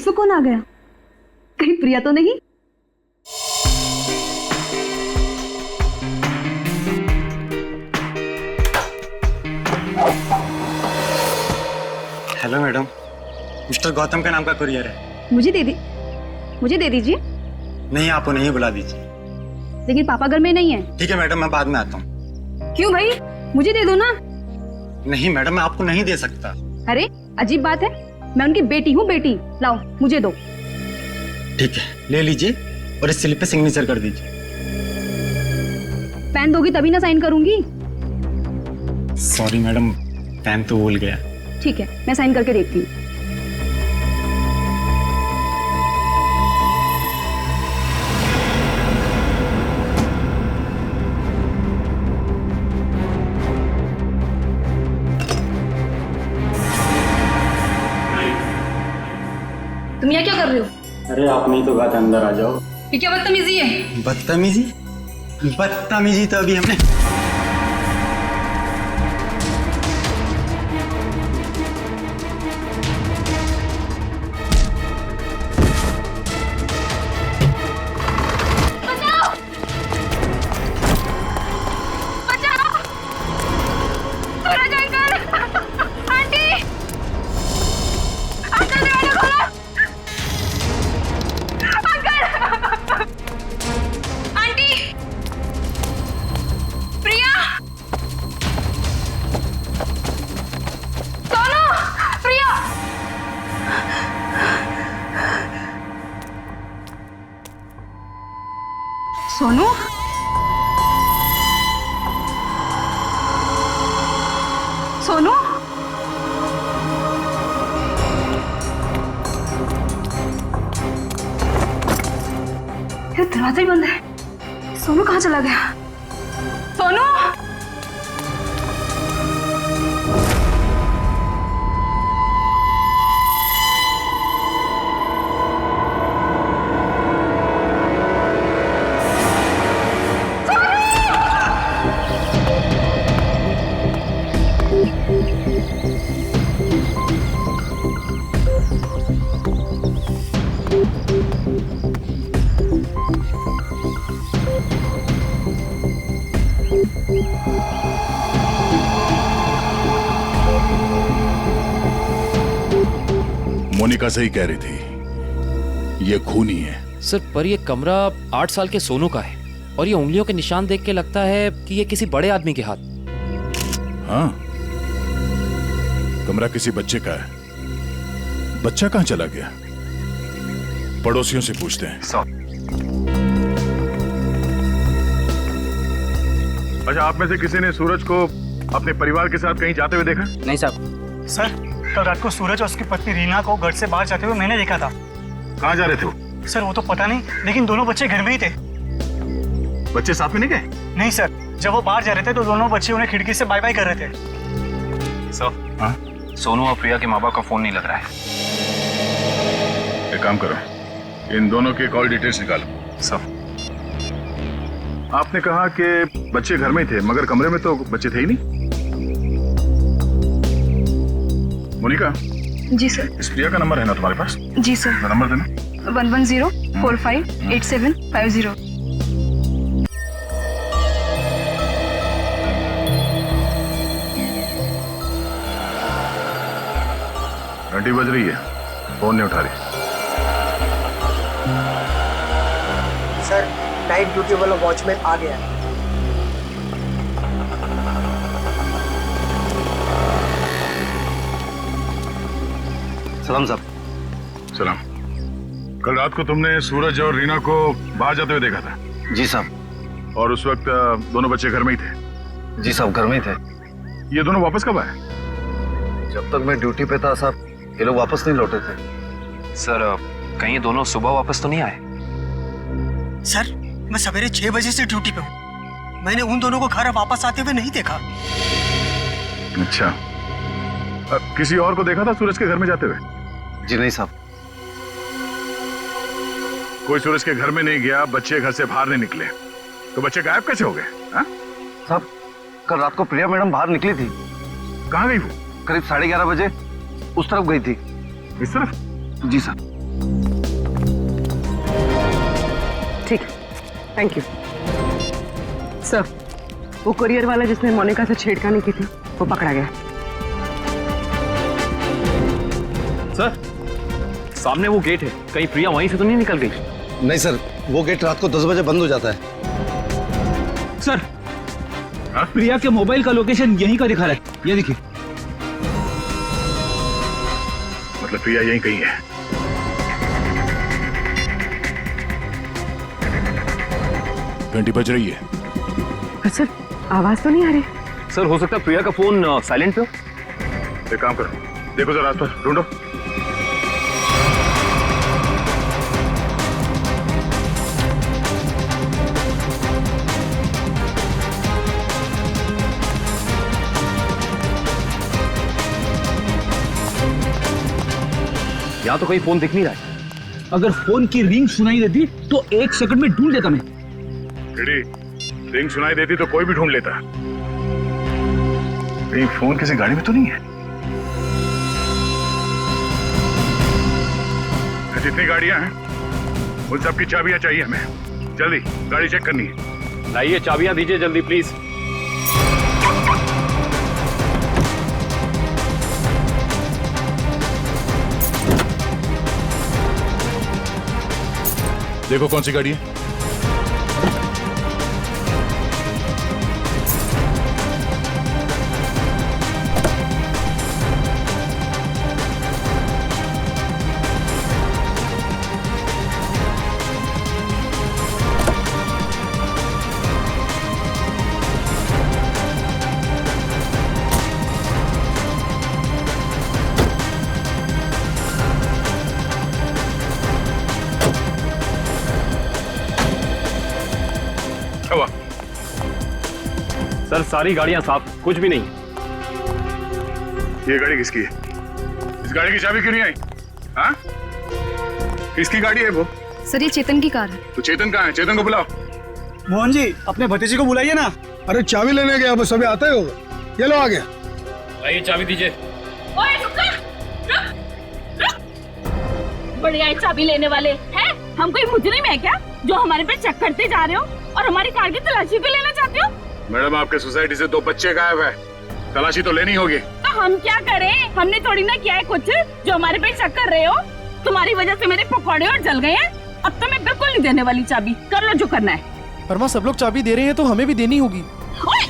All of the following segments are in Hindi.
इसको कौन आ गया? कहीं प्रिया तो नहीं? हेलो मैडम, मिस्टर गौतम का नाम का कुरियर है। मुझे दे दीजिए। नहीं, आप उन्हें ही बुला दीजिए। लेकिन पापा घर में नहीं है। ठीक है मैडम, मैं बाद में आता हूँ। क्यों भाई, मुझे दे दो ना। नहीं मैडम, मैं आपको नहीं दे सकता। अरे अजीब बात है, मैं उनकी बेटी हूँ, बेटी। लाओ मुझे दो। ठीक है, ले लीजिए और इस स्लिप पे सिग्नेचर कर दीजिए। पेन दोगी तभी ना साइन करूंगी। सॉरी मैडम, पेन तो भूल गया। ठीक है, मैं साइन करके देखती हूँ। तुम यहाँ क्या कर रहे हो? अरे आप नहीं तो बात, अंदर आ जाओ। ये क्या बदतमीजी है? बदतमीजी तो अभी हमने सोनू, सोनू, ये दरवाजा ही बंद है। सोनू कहाँ चला गया? सोनू, मोनिका सही कह रही थी, ये खूनी है। सर, पर ये कमरा 8 साल के सोनू का है और ये उंगलियों के निशान देख के लगता है कि ये किसी बड़े आदमी के हाथ। हाँ, कमरा किसी बच्चे का है। बच्चा कहाँ चला गया? पड़ोसियों से पूछते हैं। अच्छा, आप में से किसी ने सूरज को अपने परिवार के साथ कहीं जाते हुए देखा? नहीं साहब। सर, कल रात को सूरज और उसकी पत्नी रीना को घर से बाहर जाते हुए मैंने देखा था। कहाँ जा रहे थे वो? सर वो तो पता नहीं, लेकिन दोनों बच्चे घर में ही थे। बच्चे साथ में नहीं गए? नहीं सर, जब वो बाहर जा रहे थे तो दोनों बच्चे उन्हें खिड़की से बाय बाय कर रहे थे। सर, हाँ? सोनू और प्रिया के माँ बाप का फोन नहीं लग रहा है। एक काम करो, इन दोनों के कॉल डिटेल्स निकालो। सर, आपने कहा कि बच्चे घर में ही थे, मगर कमरे में तो बच्चे थे ही नहीं। मोनिका, जी सर। इस प्रिया का नंबर है ना तुम्हारे पास? जी सर। नंबर देना। 110458750। घंटी बज रही है, फोन नहीं उठा रही। सर, नाइट ड्यूटी वाला वॉचमैन आ गया है। सलाम साहब। सलाम। कल रात को तुमने सूरज और रीना को बाहर जाते हुए देखा था? जी साहब। और उस वक्त दोनों बच्चे घर में ही थे? जी साहब, घर में ही थे। ये दोनों वापस कब आए? जब तक मैं ड्यूटी पे था साहब, ये लोग वापस नहीं लौटे थे। सर, कहीं ये दोनों सुबह वापस तो नहीं आए? सर, मैं सवेरे 6 बजे से ड्यूटी पे हूँ। मैंने उन दोनों को घर वापस आते हुए नहीं देखा। अच्छा, किसी और को देखा था सूरज के घर में जाते हुए? जी नहीं साहब। कोई सूरज के घर में नहीं गया, बच्चे घर से बाहर नहीं निकले, तो बच्चे गायब कैसे हो गए? साहब, कल रात को प्रिया मैडम बाहर निकली थी। कहाँ गई वो? करीब 11:30 बजे उस तरफ गई थी। इस तरफ? जी साहब। ठीक, थैंक यू सर। वो कुरियर वाला जिसने मोनिका से छेड़खानी की थी वो पकड़ा गया। सर, सामने वो गेट है, कहीं प्रिया वहीं से तो नहीं निकल गई? नहीं सर, वो गेट रात को 10 बजे बंद हो जाता है। सर, प्रिया के मोबाइल का लोकेशन यहीं का दिखा रहा है, ये देखिए। मतलब प्रिया यहीं कहीं है। घंटी बज रही है। सर, आवाज तो नहीं आ रही। सर, हो सकता है प्रिया का फोन साइलेंट पे हो। एक काम करो, देखो जरा आसपास ढूंढो। यहाँ तो कहीं फोन दिख नहीं रहा है। अगर फोन की रिंग सुनाई देती तो 1 सेकंड में ढूंढ लेता मैं। रिंग सुनाई देती तो कोई भी ढूंढ लेता। कहीं फोन किसी गाड़ी में तो नहीं है? जितनी गाड़ियां हैं उन सब की चाबियां चाहिए हमें। जल्दी गाड़ी चेक करनी है। लाइए, चाबियां दीजिए जल्दी प्लीज। देखो कौन सी गाड़ी है। हुआ? सर, सारी गाड़ियां साफ, कुछ भी नहीं। ये गाड़ी किसकी है? इस गाड़ी की चाबी क्यों नहीं आई? हाँ? किसकी गाड़ी है वो? सर, ये चेतन की कार है। तो चेतन कहाँ है? चेतन को बुलाओ। मोहन जी, अपने भतीजे को बुलाइए ना। अरे चाबी लेने गया, बस अभी आता ही होगा। ये लो आ गया। लाइए, चाबी दीजिए। ओए रुक। बढ़िया है, चाबी लेने वाले हैं। हम कोई मुजरिम है क्या जो हमारे पे चेक करते जा रहे हो और हमारी कार की तलाशी भी लेना चाहते हो? मैडम, आपके सोसाइटी से 2 बच्चे गायब है, तलाशी तो लेनी होगी। तो हम क्या करें? हमने थोड़ी ना किया है कुछ जो हमारे पे शक कर रहे हो। तुम्हारी वजह से मेरे पकौड़े और जल गए हैं। अब तो मैं बिल्कुल नहीं देने वाली चाबी। कर लो जो करना है। पर माँ, सब लोग चाबी दे रहे हैं तो हमें भी देनी होगी। ओए,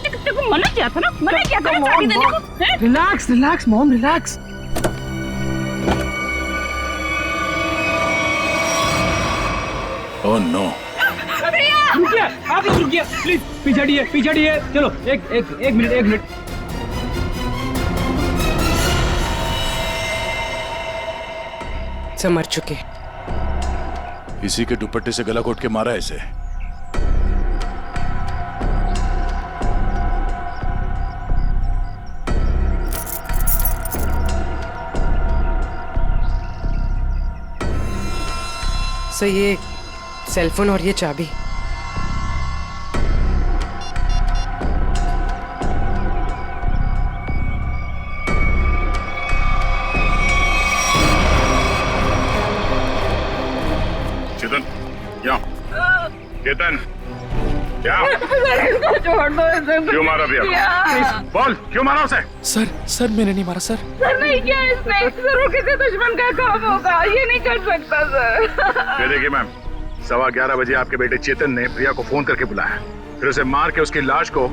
तेको मना किया था ना, मना किया था ना चाबी देने को। Relax relax mom, relax. Oh no. रुकिए, आप ही रुकिए प्लीज। पीछे हटिए। चलो, एक मिनट। सब मर चुके। इसी के दुपट्टे से गला घोट के मारा ऐसे। सर, ये सेलफोन और ये चाबी। चेतन, यहाँ। चेतन, क्या? छोड़ दो इसे। क्यों मारा भैया? बोल, क्यों मारा उसे? सर मैंने नहीं मारा सर। सर, नहीं किया इसने। जरूर किसी दुश्मन का काम होगा, ये नहीं कर सकता सर। ये देखिए मैम, 11:15 बजे आपके बेटे चेतन ने प्रिया को फोन करके बुलाया, फिर उसे मार के उसकी लाश को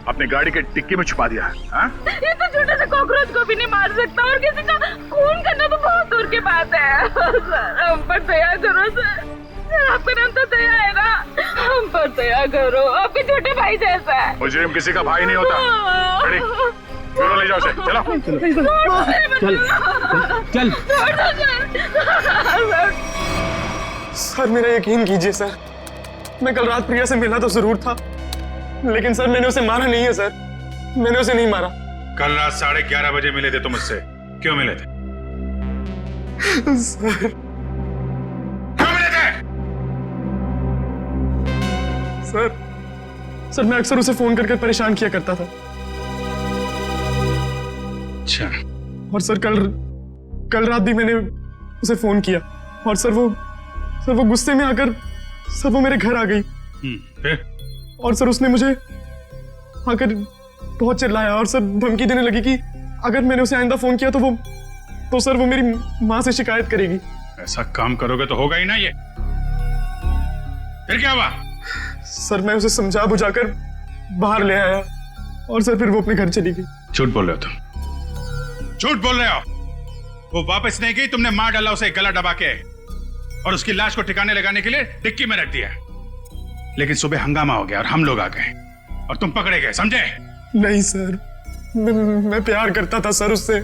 अपनी गाड़ी के डिक्की में छुपा दिया। हाँ? ये तो छोटे से कॉकरोच को भी नहीं मार सकता और किसी का खून करना तो बहुत दूर की बात है। सर, हम पर दया करो सर। आपका नाम तो दया है ना, हम पर दया करो। आपके छोटे भाई जैसा है। मुजरिम किसी का भाई नहीं होता। रेडी? क्यों ले जाओ उसे? चलो। चल। सर, मेरा यकीन कीजिए सर, मैं कल रात प्रिया से मिला तो जरूर था, लेकिन सर मैंने उसे मारा नहीं है सर। मैंने उसे नहीं मारा। कल रात 11:30 बजे मिले थे तुम मुझसे, क्यों मिले थे? सर, क्यों मिले थे? सर मैं अक्सर उसे फोन करके परेशान किया करता था। अच्छा। और सर कल रात भी मैंने उसे फोन किया और सर वो गुस्से में आकर सर वो मेरे घर आ गई फिर? और सर उसने मुझे आकर बहुत चिल्लाया और सर धमकी देने लगी कि अगर मैंने उसे आइंदा फोन किया तो सर वो मेरी माँ से शिकायत करेगी। ऐसा काम करोगे तो होगा ही ना ये। फिर क्या हुआ? सर मैं उसे समझा बुझाकर बाहर ले आया और सर फिर वो अपने घर चली गई। झूठ बोल रहे हो तुम, झूठ बोल रहे हो। वो वापस नहीं गई, तुमने मार डाला उसे गला दबा के और उसकी लाश को ठिकाने लगाने के लिए डिक्की में रख दिया। लेकिन सुबह हंगामा हो गया और हम लोग आ गए और तुम पकड़े गए, समझे? नहीं सर, मैं प्यार करता था सर उससे।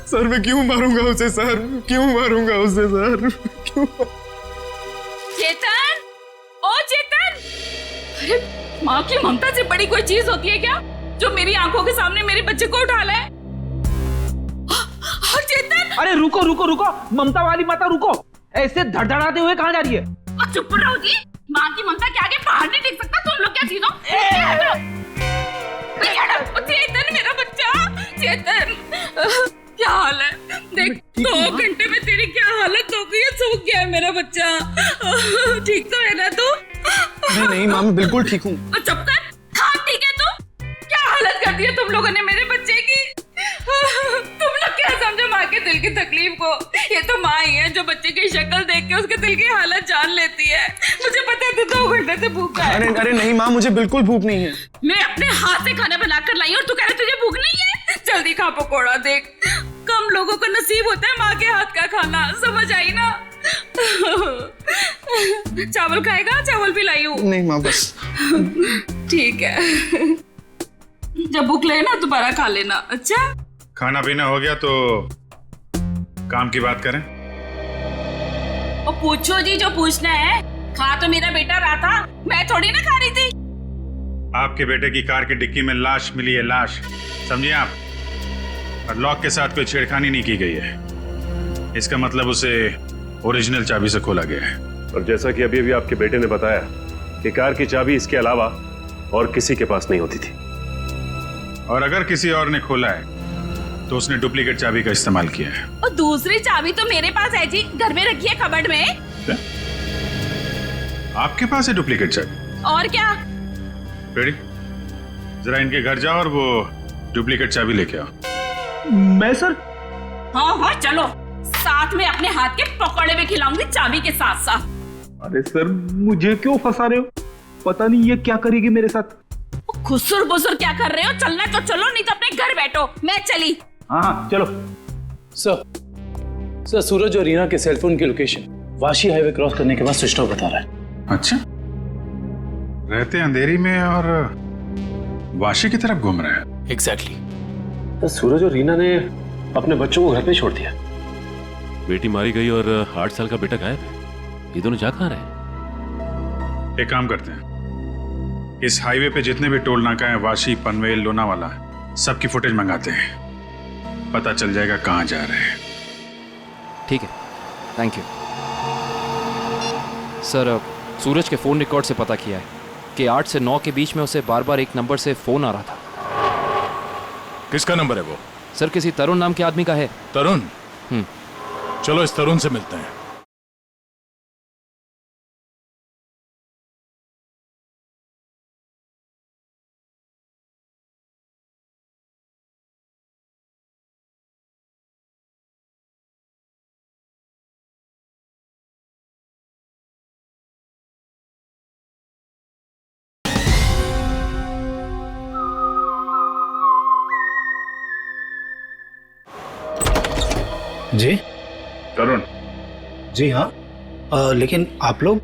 सर मैं क्यों मारूंगा उसे सर, क्यों मारूंगा उसे सर, क्यों? चेतन, ओ चेतन! अरे माँ की ममता से बड़ी कोई चीज होती है क्या जो मेरी आंखों के सामने मेरे बच्चे को उठा लाए? चेतन! अरे रुको रुको रुको, ममता वाली माता रुको, ऐसे धड़धड़ाते हुए कहाँ जा रही है? चुप रहो जी, माँ की ममता के आगे पहाड़ नहीं टिक सकता। तुम लोग क्या चीजों? चेतन मेरा बच्चा, चेतन क्या हाल है? देख 2 घंटे में तेरी क्या हालत हो गई है, सूख गया है मेरा बच्चा। ठीक तो है ना तू? नहीं माँ, मैं बिल्कुल ठीक हूँ। चुप कर। हाँ ठीक है तू? क्या हालत कर दी है तुम लोगों ने मेरे बच्चे की? तुम लोग क्या समझो माँ के दिल की तकलीफ को? ये तो माँ ही है जो बच्चे की शक्ल देख के उसके दिल की हालत जान लेती है। मुझे पता है तू 2 घंटे से भूखा है। अरे नहीं माँ, मुझे बिल्कुल भूख नहीं है। मैं अपने हाथ से खाना बनाकर लाई और तू कह रहा तुझे भूख नहीं है? जल्दी खा पकोड़ा। देख कम लोगों को नसीब होता है माँ के हाथ का खाना, समझ आई ना? चावल खाएगा? चावल भी लाई हूँ। नहीं माँ बस। ठीक है, जब भूख लगे ना दोबारा खा लेना। अच्छा खाना पीना हो गया तो काम की बात करें। और पूछो जी जो पूछना है। खा तो मेरा बेटा रहा था, मैं थोड़ी ना खा रही थी। आपके बेटे की कार की डिक्की में लाश मिली है, लाश, समझिए आप। और लॉक के साथ कोई छेड़खानी नहीं की गई है। इसका मतलब उसे ओरिजिनल चाबी से खोला गया है। और जैसा कि अभी आपके बेटे ने बताया कि कार की चाबी इसके अलावा और किसी के पास नहीं होती थी। और अगर किसी और ने खोला है तो उसने डुप्लीकेट चाबी का इस्तेमाल किया है। और दूसरी चाबी तो मेरे पास है जी, घर में रखी है कबर्ड में। क्या? आपके पास है डुप्लीकेट चाबी? और क्या? बेटी जरा इनके घर जाओ और वो डुप्लीकेट चाबी लेके आओ। मैं सर? हाँ चलो, साथ में अपने हाथ के पकौड़े भी खिलाऊंगी चाबी के साथ साथ। अरे सर मुझे क्यों फंसा रहे हो? पता नहीं ये क्या करेगी मेरे साथ। खुसुर बुसुर क्या कर रहे हो? चलना तो चलो, नहीं तो अपने घर बैठो। मैं चली। हाँ चलो। सर सूरज और रीना के सेलफोन की लोकेशन वाशी हाईवे क्रॉस करने के बाद स्विच ऑफ बता रहा है। अच्छा, रहते अंधेरी में और वाशी की तरफ घूम रहे हैं। एग्जैक्टली। तो सूरज और रीना ने अपने बच्चों को घर पे छोड़ दिया। बेटी मारी गई और 8 साल का बेटा गायब है। ये दोनों जा कहाँ रहे? एक काम करते हैं, इस हाईवे पे जितने भी टोल नाका हैं, वाशी, पनवेल, लोनावाला, सबकी फुटेज मंगाते हैं। पता चल जाएगा कहाँ जा रहे हैं। ठीक है, थैंक यू सर। सूरज के फोन रिकॉर्ड से पता किया है कि 8 से 9 के बीच में उसे बार बार एक नंबर से फोन आ रहा था। किसका नंबर है वो? सर किसी तरुण नाम के आदमी का है। तरुण? चलो इस तरुण से मिलते हैं। जी तरुण? जी हाँ, लेकिन आप लोग?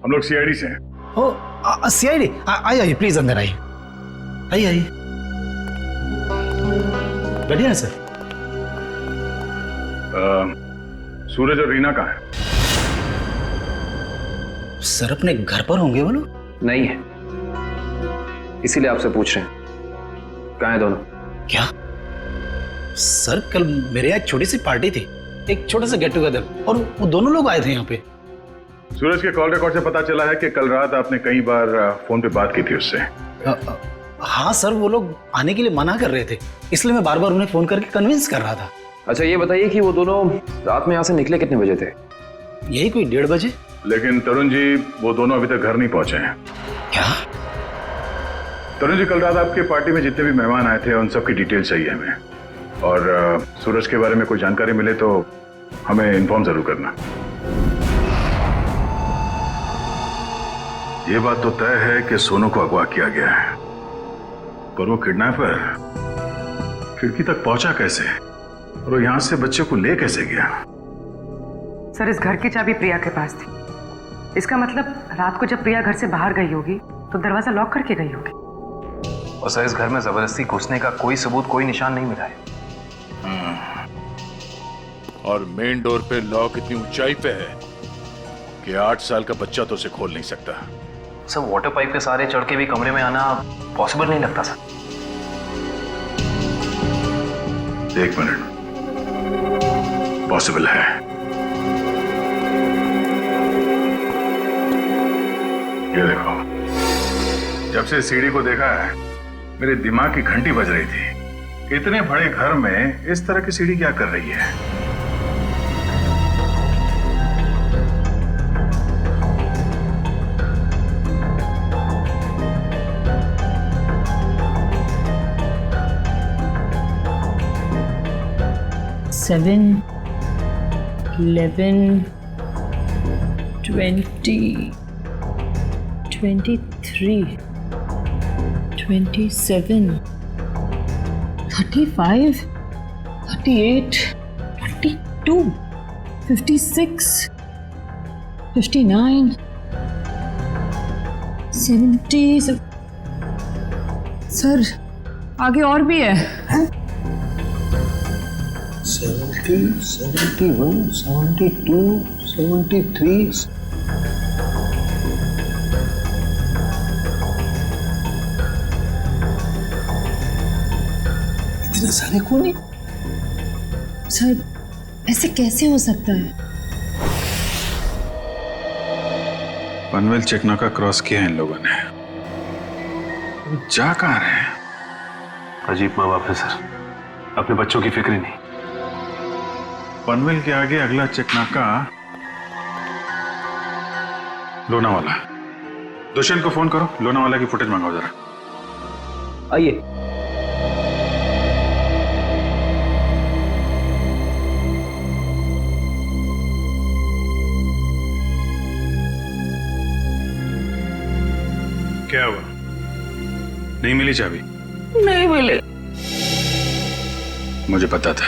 हम लोग सीआईडी से हैं। ओ सीआईडी? आइए प्लीज अंदर आइए, आइए बैठिए ना सर। सूरज और रीना कहाँ है? सर अपने घर पर होंगे वो लोग? नहीं है, इसीलिए आपसे पूछ रहे हैं। कहाँ है दोनों? क्या सर, कल मेरे यहाँ एक छोटी सी पार्टी थी, एक छोटा सा गेट टुगेदर, और वो दोनों लोग आए थे यहाँ पे। सूरज के कॉल रिकॉर्ड से पता चला है कि कल रात आपने कई बार फोन पे बात की थी उससे। हाँ सर, वो लोग आने के लिए मना कर रहे थे, इसलिए मैं बार बार उन्हें फोन करके कन्विंस कर रहा था। अच्छा ये बताइए कि वो दोनों रात में यहाँ से निकले कितने बजे थे? यही कोई 1:30 बजे। लेकिन तरुण जी वो दोनों अभी तक घर नहीं पहुंचे हैं। क्या? तरुण जी, कल रात आपके पार्टी में जितने भी मेहमान आए थे उन सबकी डिटेल चाहिए हमें, और सूरज के बारे में कोई जानकारी मिले तो हमें इन्फॉर्म जरूर करना। ये बात तो तय है कि सोनू को अगवा किया गया है, पर वो किडनैपर खिड़की तक पहुंचा कैसे और वो यहां से बच्चे को ले कैसे गया? सर, इस घर की चाबी प्रिया के पास थी। इसका मतलब रात को जब प्रिया घर से बाहर गई होगी तो दरवाजा लॉक करके गई होगी। और सर, इस घर में जबरदस्ती घुसने का कोई सबूत, कोई निशान नहीं मिला है। और मेन डोर पे लॉक इतनी ऊंचाई पे है कि 8 साल का बच्चा तो उसे खोल नहीं सकता। सर, वाटर पाइप के सहारे चढ़ के भी कमरे में आना पॉसिबल नहीं लगता सर। 1 मिनट, पॉसिबल है। ये देखो, जब से सीढ़ी को देखा है मेरे दिमाग की घंटी बज रही थी। इतने बड़े घर में इस तरह की सीढ़ी क्या कर रही है? Seven, 11, 20, 23, 27, 35, 38, 42, 56, 59, 70। सर, आगे और भी है। 70, 71, 72, 73। इतने सारे खूनी? सर, ऐसे कैसे हो सकता है? पनवेल चेकनाका क्रॉस किया है इन लोगों ने। जा कहां रहे हैं? अजीब माँ बाप है सर, अपने बच्चों की फिक्र ही नहीं। पनवेल के आगे अगला चेकनाका लोनावाला। दुष्यंत को फोन करो, लोनावाला की फुटेज मंगाओ जरा। आइए। क्या हुआ? नहीं मिली चाबी? नहीं मिले। मुझे पता था।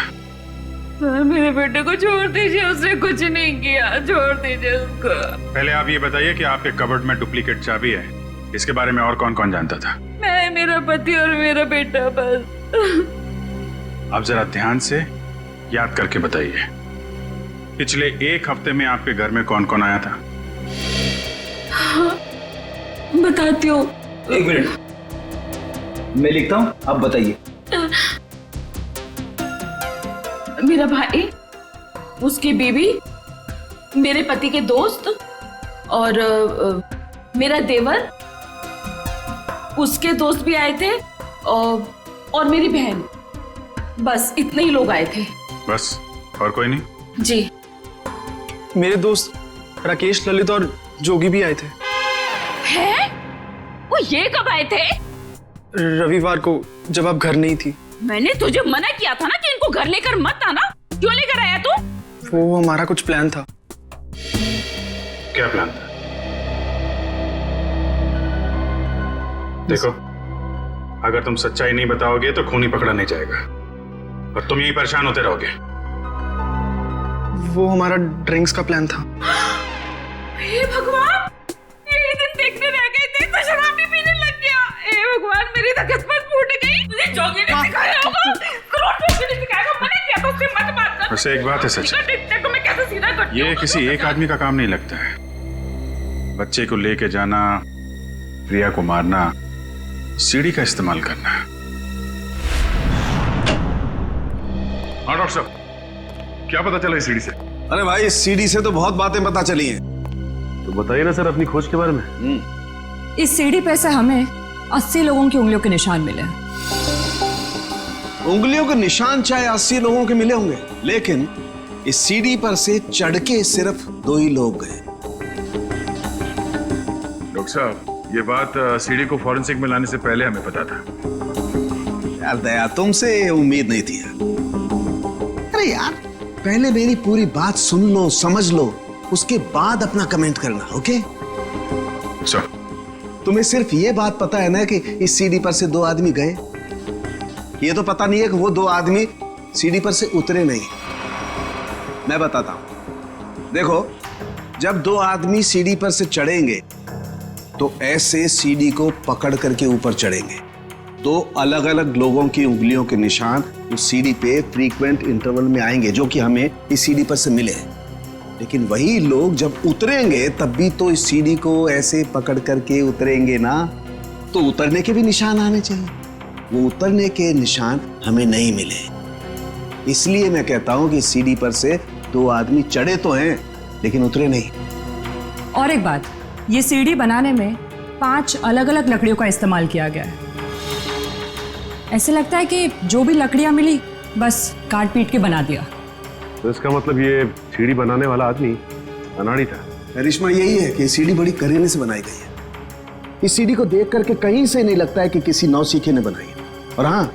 सर, मेरे बेटे को छोड़ दीजिए, उसने कुछ नहीं किया, छोड़ दीजिए उसको। पहले आप ये बताइए कि आपके कबर्ड में डुप्लीकेट चाबी है, इसके बारे में और कौन कौन जानता था? मैं, मेरा पति और मेरा बेटा बस। आप जरा ध्यान से याद करके बताइए, पिछले 1 हफ्ते में आपके घर में कौन कौन आया था? हाँ, बताती हूँ। 1 मिनट, मैं लिखता हूँ, आप बताइए। मेरा भाई, उसकी बीवी, मेरे पति के दोस्त और मेरा देवर, उसके दोस्त भी आए थे और मेरी बहन। बस इतने ही लोग आए थे। बस, और कोई नहीं? जी। मेरे दोस्त राकेश, ललित और जोगी भी आए थे। हैं? वो ये कब आए थे? रविवार को, जब आप घर नहीं थी। मैंने तुझे मना किया था ना कि इनको घर लेकर मत आना। क्यों लेकर आया तू? वो हमारा कुछ प्लान था। क्या प्लान था? देखो, अगर तुम सच्चाई नहीं बताओगे तो खूनी पकड़ा नहीं जाएगा और तुम यही परेशान होते रहोगे। वो हमारा ड्रिंक्स का प्लान था। हे भगवान, यही दिन देखने रह गए थे तो शराब भी पीने लग गया। हे भगवान, मेरी तो किस्मत फूट गई। मुझे जोगी ने सिखाया होगा, करोड़पति ने सिखाया होगा। मैंने क्या तो उससे मत बात कर। वैसे एक बात है सच, देखो मैं कैसे सीधा करती हूँ। ये किसी एक आदमी का काम नहीं लगता है। बच्चे को लेके जाना, प्रिया को मारना, सीढ़ी का इस्तेमाल करना। हाँ डॉक्टर साहब, क्या पता चला इस सीढ़ी से? अरे भाई, इस सीढ़ी से तो बहुत बातें पता चली हैं। तो बताइए ना सर अपनी खोज के बारे में। इस सीढ़ी पे से हमें 80 लोगों की उंगलियों के निशान मिले। उंगलियों के निशान चाहे 80 लोगों के मिले होंगे, लेकिन इस सीढ़ी पर से चढ़ के सिर्फ 2 ही लोग गए। डॉक्टर साहब, ये बात सीडी को फॉरेंसिक में लाने से पहले हमें पता था। यार दया, तुमसे उम्मीद नहीं थी यार। अरे यार, पहले मेरी पूरी बात सुन लो, समझ लो, उसके बाद अपना कमेंट करना, ओके? सर, तुम्हें सिर्फ ये बात पता है ना कि इस सीढ़ी पर से 2 आदमी गए। ये तो पता नहीं है कि वो 2 आदमी सीढ़ी पर से उतरे नहीं। मैं बताता हूं, देखो, जब 2 आदमी सीढ़ी पर से चढ़ेंगे तो ऐसे सीढ़ी को पकड़ करके ऊपर चढ़ेंगे। 2 अलग अलग लोगों की उंगलियों के निशान उस सीढ़ी पे फ्रीक्वेंट इंटरवल में आएंगे, जो कि हमें इस सीढ़ी पर से मिले। लेकिन वही लोग जब उतरेंगे तब भी तो इस सीढ़ी को ऐसे पकड़ करके उतरेंगे ना, तो उतरने के भी निशान आने चाहिए। वो उतरने के निशान हमें नहीं मिले, इसलिए मैं कहता हूं कि सीढ़ी पर से 2 आदमी चढ़े तो हैं लेकिन उतरे नहीं। और एक बात, ये सीढ़ी बनाने में 5 अलग अलग लकड़ियों का इस्तेमाल किया गया है। ऐसे लगता है कि जो भी लकड़ियां मिली बस काट पीट के बना दिया। तो इसका मतलब ये सीढ़ी बनाने वाला आदमी अनाड़ी था। करिश्मा यही है कि सीढ़ी बड़ी करीने से बनाई गई है। इस सीढ़ी को देख करके कहीं से नहीं लगता है कि किसी नौसीखे ने बनाई है। और हाँ,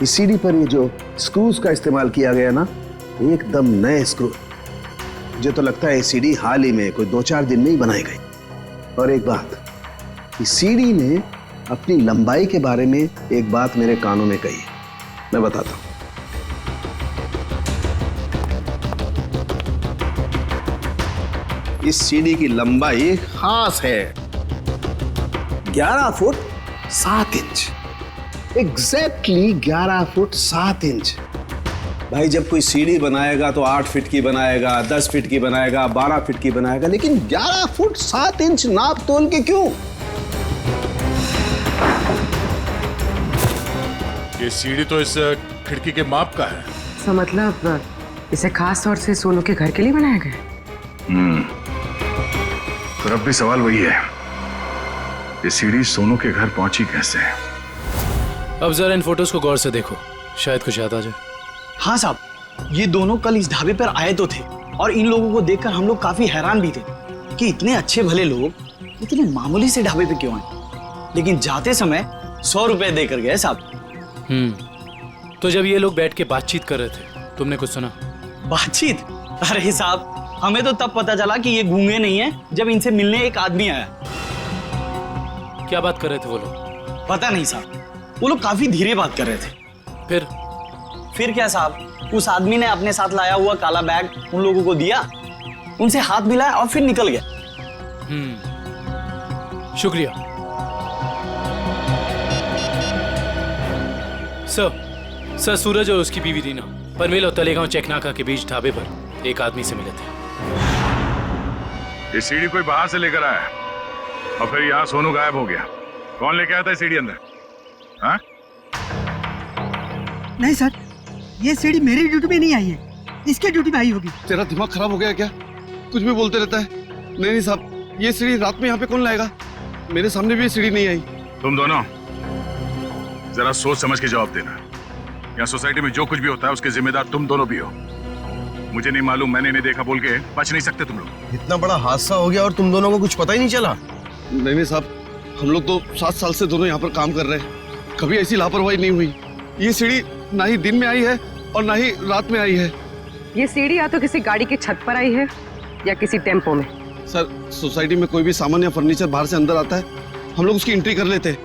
इस सीढ़ी पर ये जो स्क्रूज का इस्तेमाल किया गया ना, एकदम नए स्क्रू। मुझे तो लगता है सीढ़ी हाल ही में कोई 2-4 दिन में ही बनाई गई। और एक बात, इस सीढ़ी ने अपनी लंबाई के बारे में एक बात मेरे कानों में कही, मैं बताता हूं। इस सीढ़ी की लंबाई खास है 11 foot 7 inch. Exactly 11 foot 7 inch. भाई, जब कोई सीढ़ी बनाएगा तो 8 फीट की बनाएगा, 10 फीट की बनाएगा, 12 फीट की बनाएगा, लेकिन 11 फुट 7 इंच नाप तोल के क्यों? ये सीढ़ी तो इस खिड़की के माप का है। तो मतलब इसे खास तौर से सोनू के घर के लिए बनाया गया? फिर अब भी सवाल वही है, ये सीढ़ी सोनू के घर पहुंची कैसे? अब जरा इन फोटोज को गौर से देखो, शायद कुछ याद आ जाए। हाँ साहब, ये दोनों कल इस ढाबे पर आए तो थे और इन लोगों को देखकर हम लोग काफी हैरान भी थे कि इतने अच्छे भले लोग इतने मामूली से ढाबे पे क्यों आए। लेकिन जाते समय 100 रुपए देकर गए साहब। तो जब ये लोग बैठ के बातचीत कर रहे थे, तुमने कुछ सुना? बातचीत? अरे साहब, हमें तो तब पता चला कि ये गूंगे नहीं है जब इनसे मिलने एक आदमी आया। क्या बात कर रहे थे वो लोग? पता नहीं साहब, वो लोग काफी धीरे बात कर रहे थे। फिर क्या साहब, उस आदमी ने अपने साथ लाया हुआ काला बैग उन लोगों को दिया, उनसे हाथ मिलाया और फिर निकल गया। शुक्रिया सर। सूरज और उसकी बीवी रीना पनवेल और तलेगांव चेकनाका के बीच ढाबे पर एक आदमी से मिले थे। ये सीढ़ी कोई बाहर से लेकर आया और फिर यहाँ सोनू गायब हो गया। कौन लेके आया था सीढ़ी अंदर? हाँ? नहीं सर, ये सीढ़ी मेरी ड्यूटी में नहीं आई है, इसके ड्यूटी में आई होगी। तेरा दिमाग खराब हो गया क्या? कुछ भी बोलते रहता है। नहीं साहब, ये सीढ़ी रात में यहाँ पे कौन लाएगा? मेरे सामने भी ये सीढ़ी नहीं आई। तुम दोनों जरा सोच समझ के जवाब देना। यहाँ सोसाइटी में जो कुछ भी होता है उसके जिम्मेदार तुम दोनों भी हो। मुझे नहीं मालूम, मैंने नहीं देखा बोल के बच नहीं सकते तुम लोग। इतना बड़ा हादसा हो गया और तुम दोनों को कुछ पता ही नहीं चला? नहीं साहब, हम लोग तो 7 साल से दोनों यहाँ पर काम कर रहे हैं, कभी ऐसी लापरवाही नहीं हुई। ये सीढ़ी ना ही दिन में आई है और ना ही रात में आई है। ये सीढ़ी या तो किसी गाड़ी की छत पर आई है या किसी टेम्पो में। सर, सोसाइटी में कोई भी सामान या फर्नीचर बाहर से अंदर आता है, हम लोग उसकी एंट्री कर लेते हैं।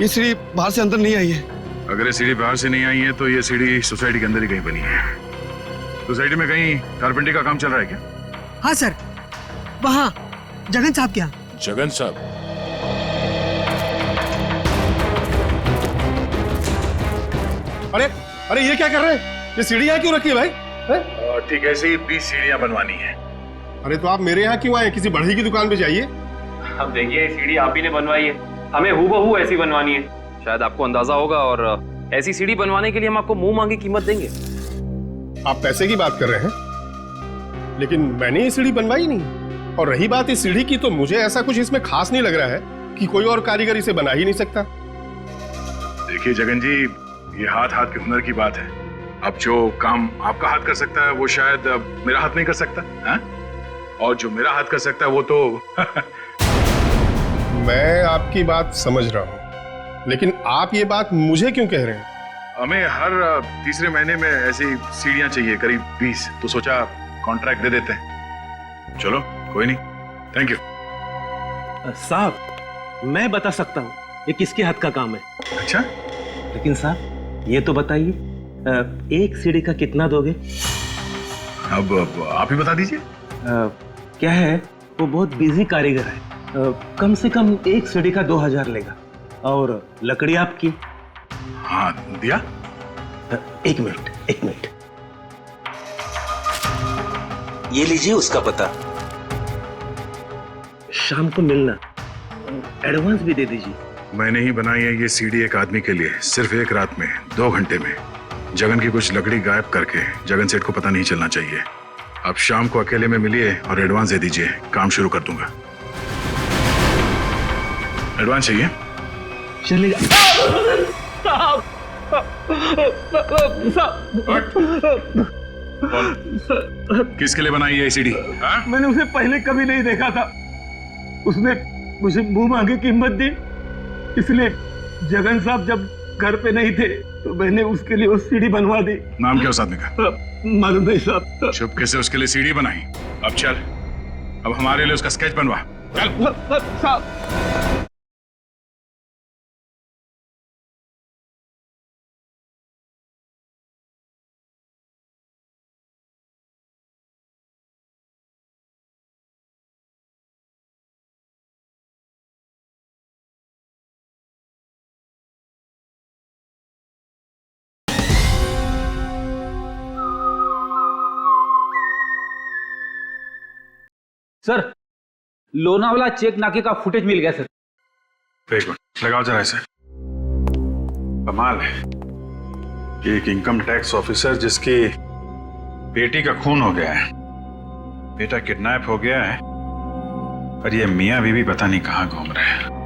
ये सीढ़ी बाहर से अंदर नहीं आई है। अगर ये सीढ़ी बाहर से नहीं आई है तो ये सीढ़ी सोसाइटी के अंदर ही कहीं बनी है। सोसाइटी में कहीं कारपेंटरी का काम चल रहा है क्या? हाँ सर, वहाँ जगन साहब क्या? जगन साहब? अरे ये क्या कर रहे हैं? ये सीढ़ी यहाँ क्यों रखी है भाई? ठीक है, ऐसे ही 20 सीढ़ियाँ बनवानी है। अरे तो आप मेरे यहाँ क्यों आए? किसी बढ़ई की दुकान पे जाइए। अब देखिए, सीढ़ी आप ही ने बनवाई है, हमें हूबहू ऐसी बनवानी है। शायद आपको अंदाजा होगा, और ऐसी सीढ़ी बनवाने के लिए हम आपको मुंह मांगी कीमत देंगे। आप पैसे की बात कर रहे हैं, लेकिन मैंने ये सीढ़ी बनवाई नहीं। और रही बात इस सीढ़ी की, तो मुझे ऐसा कुछ इसमें खास नहीं लग रहा है कि कोई और कारीगर इसे बना ही नहीं सकता। देखिए जगन जी, ये हाथ हाथ के हुनर की बात है। अब जो काम आपका हाथ कर सकता है वो शायद मेरा हाथ नहीं कर सकता है? और जो मेरा हाथ कर सकता है वो तो मैं आपकी बात समझ रहा हूं, लेकिन आप ये बात मुझे क्यों कह रहे हैं? हमें हर तीसरे महीने में ऐसी सीढ़ियां चाहिए, करीब 20, तो सोचा कॉन्ट्रैक्ट दे देते हैं। चलो कोई नहीं, थैंक यू। साहब मैं बता सकता हूँ ये किसके हाथ का काम है। अच्छा, लेकिन साहब ये तो बताइए, एक सीढ़ी का कितना दोगे? अब आप ही बता दीजिए। क्या है, वो बहुत बिजी कारीगर है, कम से कम एक सीढ़ी का 2000 लेगा। और लकड़ी आपकी? हाँ दिया। एक मिनट, ये लीजिए उसका पता। शाम को मिलना, एडवांस भी दे दीजिए। मैंने ही बनाई है ये सीढ़ी एक आदमी के लिए, सिर्फ एक रात में, 2 घंटे में। जगन की कुछ लकड़ी गायब करके जगन सेठ को पता नहीं चलना चाहिए। आप शाम को अकेले में मिलिए और एडवांस दे दीजिए, काम शुरू कर दूंगा। एडवांस चाहिए? चलेगा। किसके लिए बनाई है सीढ़ी? मैंने उसे पहले कभी नहीं देखा था, उसने मुझे मुंह मांगे कीमत दी, इसलिए जगन साहब जब घर पे नहीं थे तो मैंने उसके लिए वो सीढ़ी बनवा दी। नाम क्या उस आदमी का? मालूम नहीं साहब। चुपके से उसके लिए सीढ़ी बनाई। अब चल, अब हमारे लिए उसका स्केच बनवा। चल साहब। सर, लोनावाला चेक नाके का फुटेज मिल गया सर। एक मिनट लगाओ जरा इसे। कमाल है, एक इनकम टैक्स ऑफिसर जिसकी बेटी का खून हो गया है, बेटा किडनैप हो गया है, और ये मियां बीवी पता नहीं कहां घूम रहे हैं।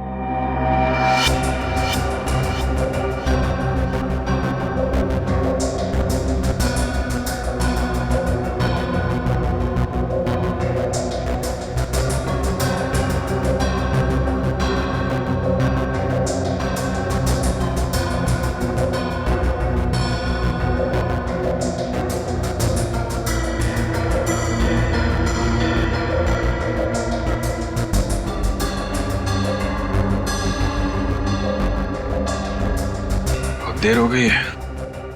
देर हो गई है,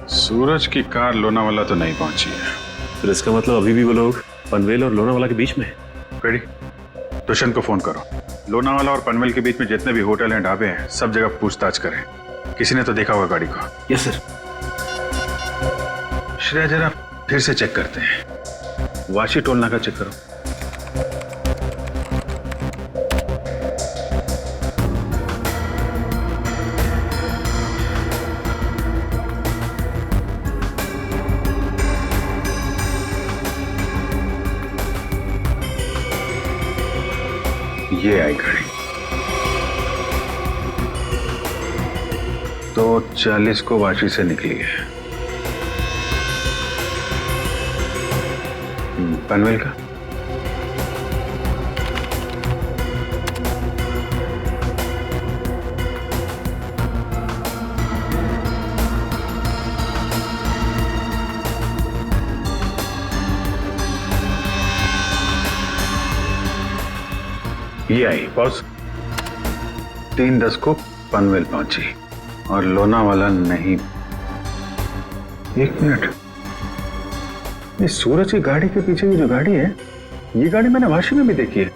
सूरज की कार लोनावाला तो नहीं पहुंची है। फिर इसका मतलब अभी भी वो लोग पनवेल और लोनावाला के बीच में है। पेड़ी, दुष्यंत को फोन करो। लोनावाला और पनवेल के बीच में जितने भी होटल हैं, ढाबे हैं, सब जगह पूछताछ करें। किसी ने तो देखा होगा गाड़ी को। Yes sir. श्रेया जरा फिर से चेक करते हैं, वाशी टोल नाका चेक करो। ये आई गाड़ी 2:40 को वाशी से निकली है। पनवेल का ये आई बॉस, 3:10 को पनवेल पहुंची और लोनावाला नहीं। एक मिनट, ये सूरज की गाड़ी के पीछे की जो गाड़ी है, ये गाड़ी मैंने वाशी में भी देखी है।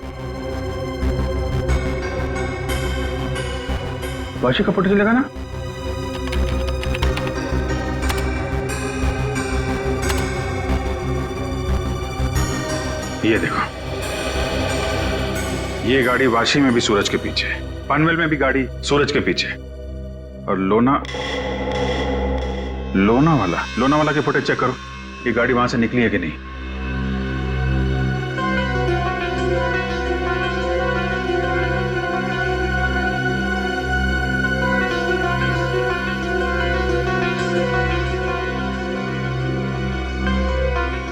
वाशी का फोटो चलेगा ना? ये देखो, ये गाड़ी वाशी में भी सूरज के पीछे, पनवेल में भी गाड़ी सूरज के पीछे, और लोनावाला के फुटेज चेक करो, ये गाड़ी वहां से निकली है कि नहीं।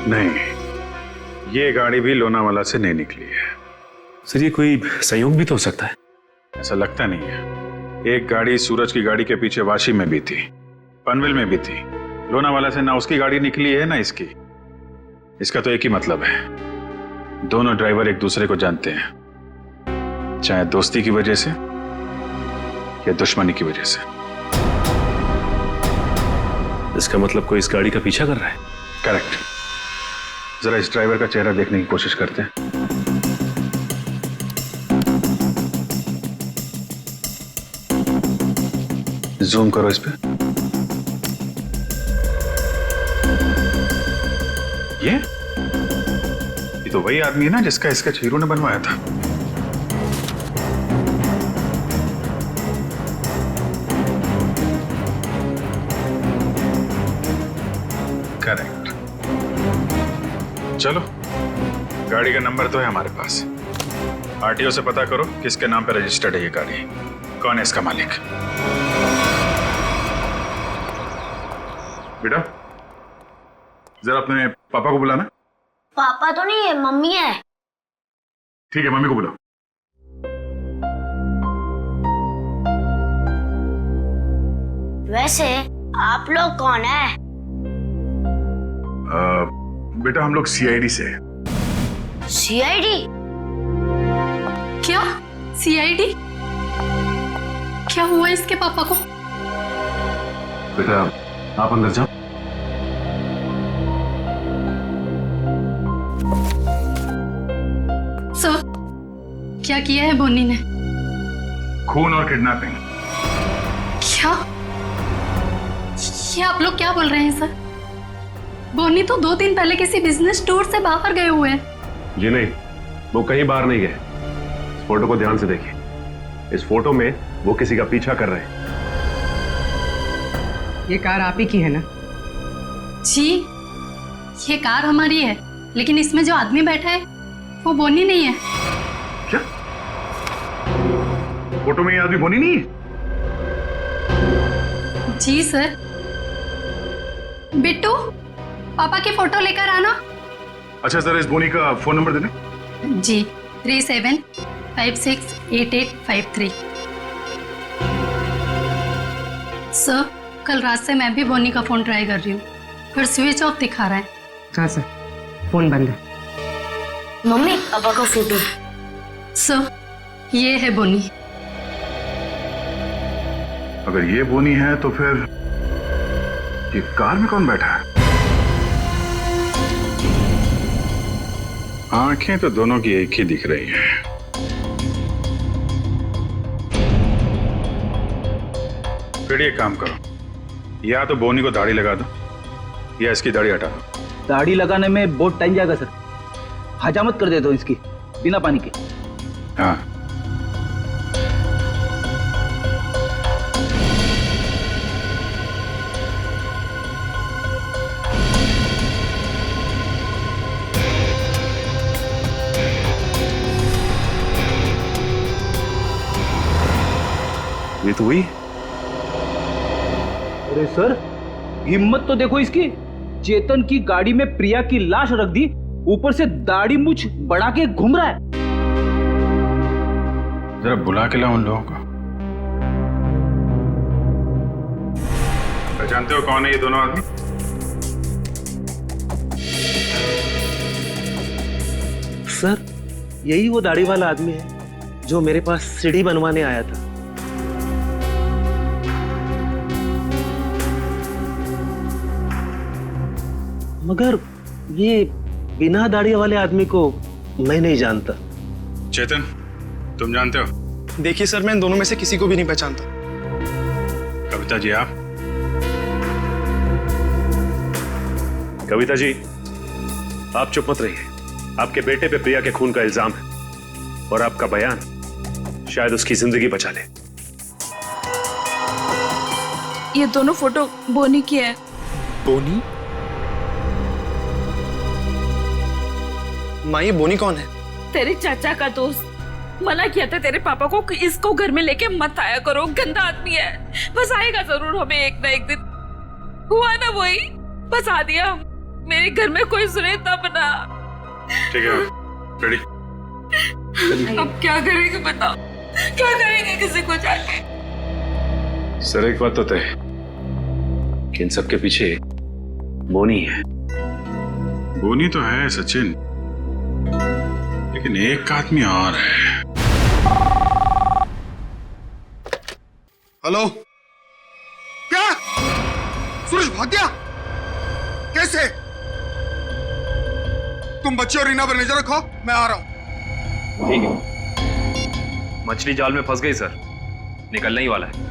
नहीं, ये गाड़ी भी लोनावाला से नहीं निकली है। सर ये कोई संयोग भी तो हो सकता है। ऐसा लगता नहीं है। एक गाड़ी सूरज की गाड़ी के पीछे वाशी में भी थी, पनवेल में भी थी। लोनावाला से ना उसकी गाड़ी निकली है ना इसकी। इसका तो एक ही मतलब है, दोनों ड्राइवर एक दूसरे को जानते हैं, चाहे दोस्ती की वजह से या दुश्मनी की वजह से। इसका मतलब कोई इस गाड़ी का पीछा कर रहा है? करेक्ट। जरा इस ड्राइवर का चेहरा देखने की कोशिश करते हैं। जूम करो इस पे। ये तो वही आदमी है ना जिसका स्केच हीरो ने बनवाया था। करेक्ट। चलो, गाड़ी का नंबर तो है हमारे पास। आरटीओ से पता करो किसके नाम पे रजिस्टर्ड है ये गाड़ी, कौन है इसका मालिक। बेटा, जरा अपने पापा को बुलाना। पापा तो नहीं है, मम्मी है। ठीक है, मम्मी को बुलाओ। वैसे आप लोग कौन है? बेटा, हम लोग सीआईडी से हैं। सीआईडी? क्या? सीआईडी? क्या हुआ इसके पापा को? बेटा, आप अंदर जाओ। सर, क्या किया है बोनी ने? खून और किडनैपिंग। क्या? ये आप लोग क्या बोल रहे हैं सर? बोनी तो 2 दिन पहले किसी बिजनेस टूर से बाहर गए हुए हैं। जी नहीं, वो कहीं बाहर नहीं गए। इस फोटो को ध्यान से देखिए। इस फोटो में वो किसी का पीछा कर रहे हैं। ये कार आप ही की है ना? जी, ये कार हमारी है, लेकिन इसमें जो आदमी बैठा है वो बोनी नहीं है। क्या? फोटो में ये आदमी बोनी नहीं है? जी सर। बिट्टू, पापा की फोटो लेकर आना। अच्छा, जरा इस बोनी का फोन नंबर देना। जी, 37568853। सर, कल रात से मैं भी बोनी का फोन ट्राई कर रही हूँ, पर स्विच ऑफ दिखा रहा है। हाँ सर, फोन बंद है। मम्मी, पापा का फोटो। सर, ये है बोनी। अगर ये बोनी है तो फिर ये कार में कौन बैठा है? आंखें तो दोनों की एक ही दिख रही हैं। फिर एक काम करो, या तो बोनी को दाढ़ी लगा दो या इसकी दाढ़ी हटा दो। दाढ़ी लगाने में बहुत टाइम जाएगा सर, हजामत कर देता हूँ इसकी बिना पानी के। हाँ, ये तो वही। अरे सर, हिम्मत तो देखो इसकी। चेतन की गाड़ी में प्रिया की लाश रख दी, ऊपर से दाढ़ी मूछ बढ़ा के घूम रहा है। जरा बुला के लाओ उन लोगों को। पहचानते हो कौन है ये दोनों आदमी? सर, यही वो दाढ़ी वाला आदमी है जो मेरे पास सीढ़ी बनवाने आया था। मगर ये बिना दाढ़ी वाले आदमी को मैं नहीं जानता। चेतन, तुम जानते हो? देखिए सर, मैं इन दोनों में से किसी को भी नहीं पहचानता। कविता जी, आप? कविता जी, आप चुप मत रहिए। आपके बेटे पे प्रिया के खून का इल्जाम है और आपका बयान शायद उसकी जिंदगी बचा ले। ये दोनों फोटो बोनी की है। बोनी? माँ, ये बोनी कौन है? तेरे चाचा का दोस्त। मना किया था तेरे पापा को कि इसको घर में लेके मत आया करो, गंदा आदमी है। बस आएगा जरूर हमें एक ना एक दिन। हुआ ना वही, बस आ दिया। मेरे घर में कोई सुने तब ना। ठीक है, रेडी? अब क्या करेंगे बताओ? क्या करेंगे किसी को जाके? सर एक बात तो तय है कि इन सबके पीछे बोनी है। बोनी तो है सचिन, लेकिन एक आदमी और है। हेलो, क्या सूरज भाग गया? कैसे? तुम बच्चे और रीना पर नजर रखो, मैं आ रहा हूं। ठीक है, मछली जाल में फंस गई सर, निकलने ही वाला है।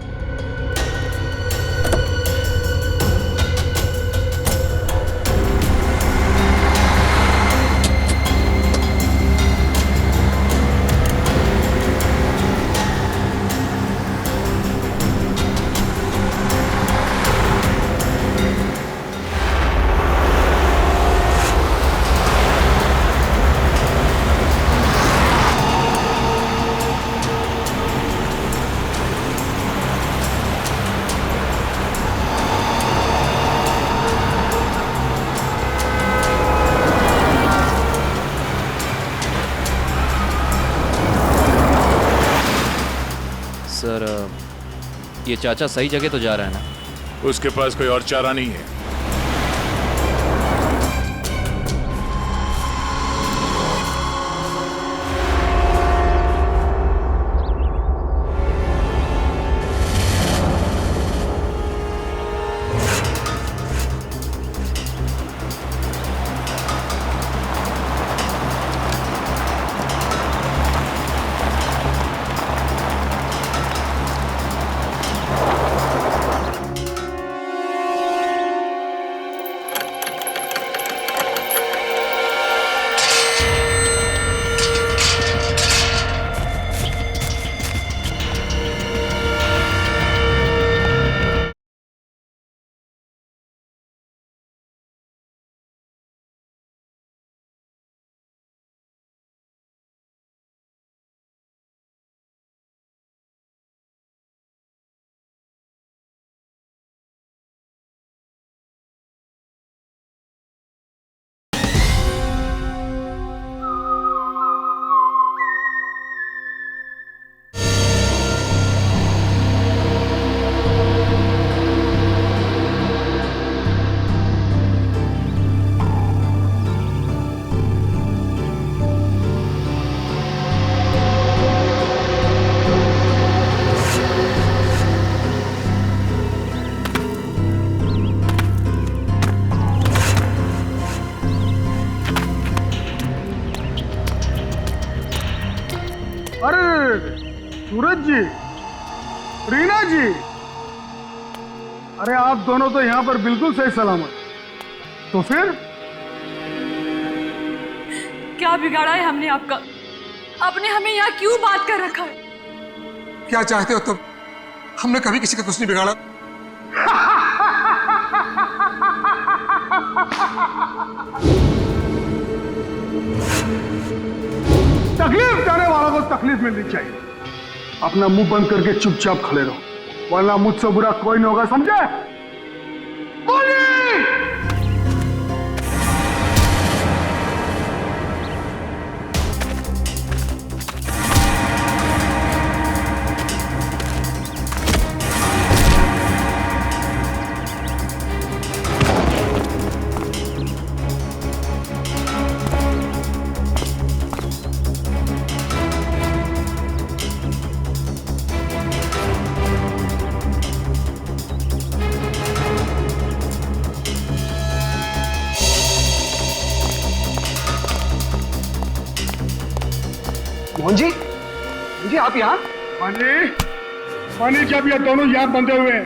सर ये चाचा सही जगह तो जा रहा है ना? उसके पास कोई और चारा नहीं है। सूरज जी, रीना जी, अरे आप दोनों तो यहाँ पर बिल्कुल सही सलामत। तो फिर क्या बिगाड़ा है हमने आपका? आपने हमें यहाँ क्यों बात कर रखा है? क्या चाहते हो तुम? हमने कभी किसी का कुछ नहीं बिगाड़ा। तकलीफ देने वालों को तकलीफ मिलनी चाहिए। अपना मुंह बंद करके चुपचाप खड़े रहो, वरना मुझसे बुरा कोई नहीं होगा, समझे? बोलिए। मोहन जी, जी आप यहाँ? पानी जब ये दोनों यहाँ बंधे हुए हैं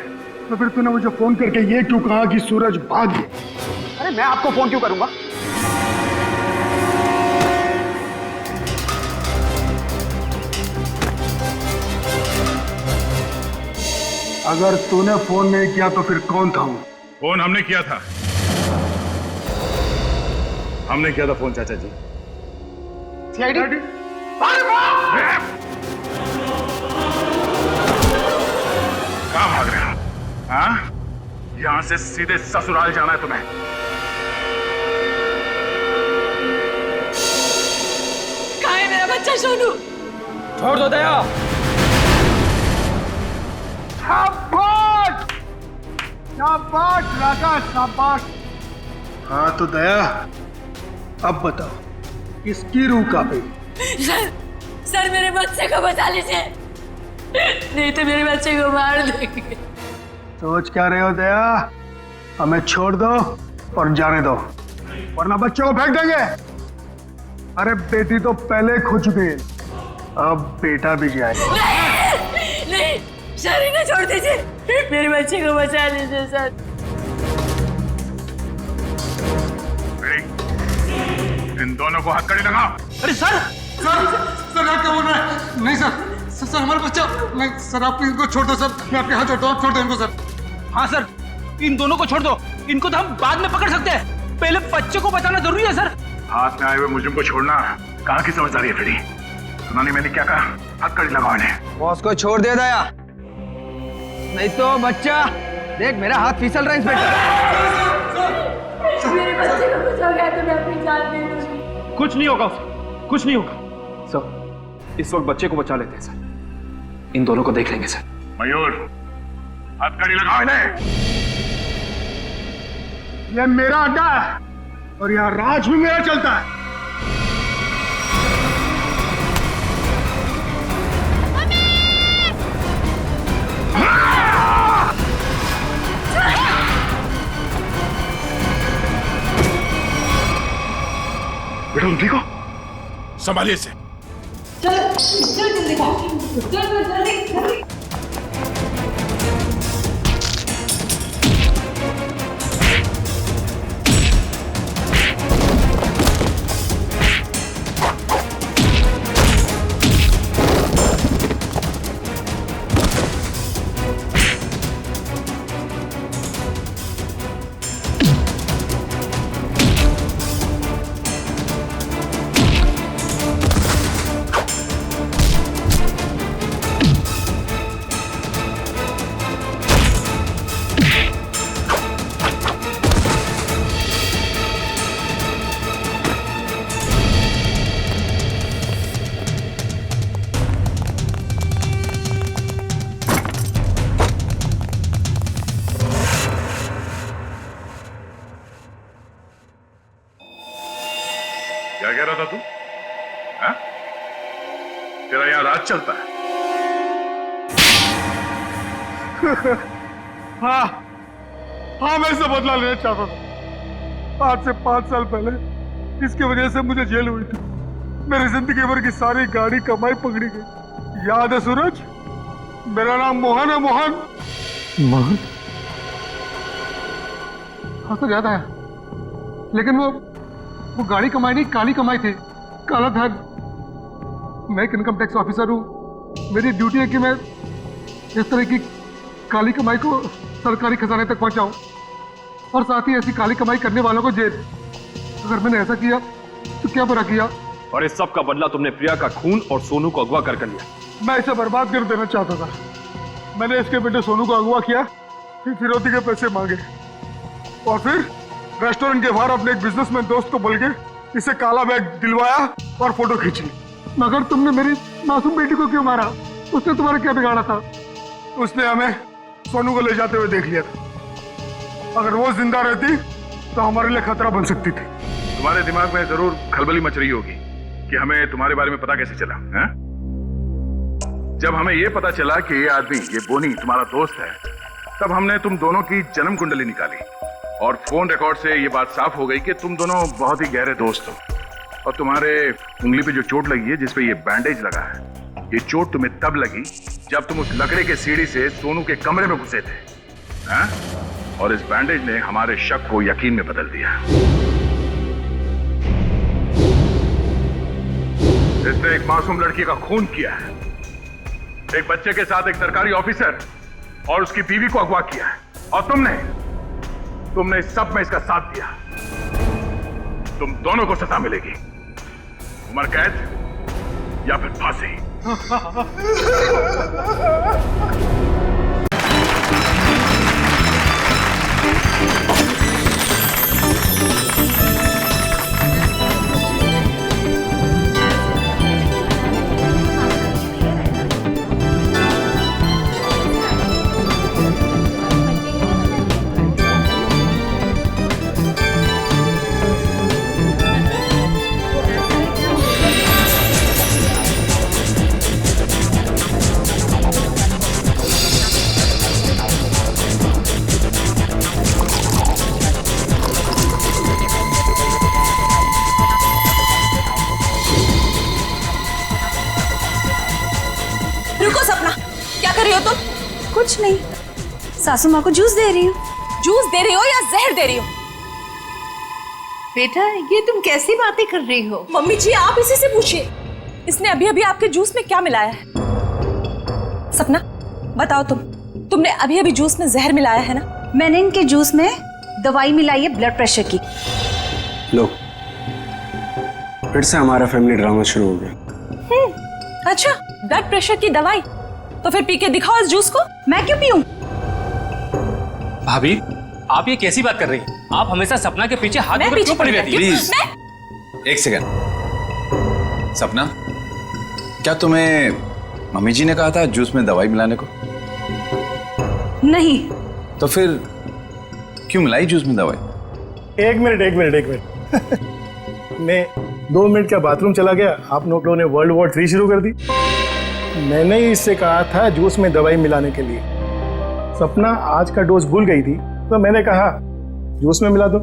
तो फिर तूने मुझे फोन करके ये क्यों कहा कि सूरज भाग गया? अरे मैं आपको फोन क्यों करूंगा? अगर तूने फोन नहीं किया तो फिर कौन था वो? फोन हमने किया था। हमने किया था फोन चाचा जी। सीआईडी? कहाँ भाग रहे हो? हाँ? यहां से सीधे ससुराल जाना है तुम्हें। कहाँ है मेरा बच्चा सोनू? छोड़ दो दया। शाबाश शाबाश राजा शाबाश। हाँ तो दया, अब बताओ इसकी रूह कहाँ पे? सर मेरे बच्चे को बचा लीजिए, नहीं तो मेरे बच्चे को मार देंगे। सोच क्या रहे हो दया? हमें छोड़ दो और जाने दो, वरना बच्चों को फेंक देंगे। अरे बेटी तो पहले खो चुकी है, अब बेटा भी जाए। नहीं सर, इन्हें छोड़ दीजिए, मेरे बच्चे को बचा लीजिए सर। इन दोनों को हथकड़ी लगाओ। अरे सर सर सर आप क्या बोल रहे हैं? नहीं सर सर हमारा बच्चा नहीं सर, आप इनको छोड़ दो सर, मैं आपके हाथ छोड़ता हूँ, आप छोड़ दो इनको सर। हाँ सर, इन दोनों को छोड़ दो, इनको तो हम बाद में पकड़ सकते हैं, पहले बच्चे को बचाना जरूरी है सर। हाथ में आए हुए मुझे को छोड़ना कहाँ की समझदारी है फ्रेडी? सुना नहीं मैंने क्या कहा? हथकड़ी लगाओ इन्हें। बॉस को छोड़ दे दया, नहीं तो बच्चा देख मेरा हाथ फिसल रहा है इंस्पेक्टर। मेरे बच्चे को बचा गया तो मैं अपनी जान दे दूंगी। कुछ नहीं होगा उसे, कुछ नहीं होगा सर। इस वक्त बच्चे को बचा लेते हैं सर, इन दोनों को देख लेंगे सर। मयूर, हथकड़ी लगाओ इन्हें। ये मेरा अड्डा है और यहाँ राज भी मेरा चलता है। बेटा तुम ठीक हो? संभालिए इसे। चल चल जल्दी चल जल्दी जल्दी। क्या कह रहा था तू? हाँ? तेरा यहाँ राज चलता है? हाँ हाँ, मैं इससे बदला लेना चाहता था। आज से 5 साल पहले इसकी वजह से मुझे जेल हुई थी। मेरी जिंदगी भर की सारी गाड़ी कमाई पकड़ी गई। याद है सूरज? मेरा नाम मोहन है। मोहन मोहन? हाँ सर याद आया, लेकिन वो गाड़ी कमाई नहीं, काली कमाई थी, काला धन। मैं एक इनकम टैक्स ऑफिसर हूँ, मेरी ड्यूटी है कि मैं इस तरह की काली कमाई को सरकारी खजाने तक पहुंचाऊं और साथ ही ऐसी काली कमाई करने वालों को जेल। अगर मैंने ऐसा किया तो क्या बुरा किया? और इस सब का बदला तुमने प्रिया का खून और सोनू को अगवा कर लिया। मैं इसे बर्बाद कर देना चाहता था। मैंने इसके बेटे सोनू को अगवा किया, फिर फिरौती के पैसे मांगे और फिर रेस्टोरेंट के बाहर अपने एक बिजनेसमैन दोस्त को बोल के इसे काला बैग दिलवाया और फोटो खींची। मगर तुमने मेरी मासूम बेटी को क्यों मारा? उसने तुम्हारा क्या बिगाड़ा था? उसने हमें सोनू को ले जाते हुए देख लिया था। अगर वो जिंदा रहती तो हमारे लिए खतरा बन सकती थी। तुम्हारे दिमाग में जरूर खलबली मच रही होगी कि हमें तुम्हारे बारे में पता कैसे चला है? जब हमें ये पता चला कि ये आदमी, ये बोनी तुम्हारा दोस्त है, तब हमने तुम दोनों की जन्म कुंडली निकाली और फोन रिकॉर्ड से ये बात साफ हो गई कि तुम दोनों बहुत ही गहरे दोस्त हो। और तुम्हारे उंगली पे जो चोट लगी है, जिसपे ये बैंडेज लगा है, ये चोट तुम्हें तब लगी जब तुम उस लकड़े के सीढ़ी से सोनू के कमरे में घुसे थे, हैं? और इस बैंडेज ने हमारे शक को यकीन में बदल दिया। इसने एक मासूम लड़की का खून किया है, एक बच्चे के साथ एक सरकारी ऑफिसर और उसकी बीवी को अगवा किया है, और तुमने इस सब में इसका साथ दिया। तुम दोनों को सजा मिलेगी, उम्र कैद या फिर फांसी। रुको सपना, क्या कर रही हो तुम? कुछ नहीं, सासू माँ को जूस दे रही हूँ। जूस दे रही हो या जहर दे रही हो? बेटा ये तुम कैसी बातें कर रही हो? मम्मी जी आप इसी से पूछिए, इसने अभी अभी आपके जूस में क्या मिलाया है? सपना बताओ, तुमने अभी अभी जूस में जहर मिलाया है ना? मैंने इनके जूस में दवाई मिलाई है ब्लड प्रेशर की। लो, फिर से हमारा फैमिली ड्रामा शुरू हो गया। अच्छा, ब्लड प्रेशर की दवाई? तो फिर पी के दिखाओ इस जूस को। मैं क्यों पीऊं? भाभी आप ये कैसी बात कर रही हैं? आप हमेशा सपना के पीछे हाथ पकड़ क्यों पड़ी रहती हैं? प्लीज एक सेकंड। सपना, क्या तुम्हें मम्मी जी ने कहा था जूस में दवाई मिलाने को? नहीं। तो फिर क्यों मिलाई जूस में दवाई? एक मिनट मैं 2 मिनट का बाथरूम चला गया, आप लोगों ने वर्ल्ड वॉर 3 शुरू कर दी। मैंने ही इससे कहा था जूस में दवाई मिलाने के लिए। सपना आज का डोज भूल गई थी, तो मैंने कहा जूस में मिला दो।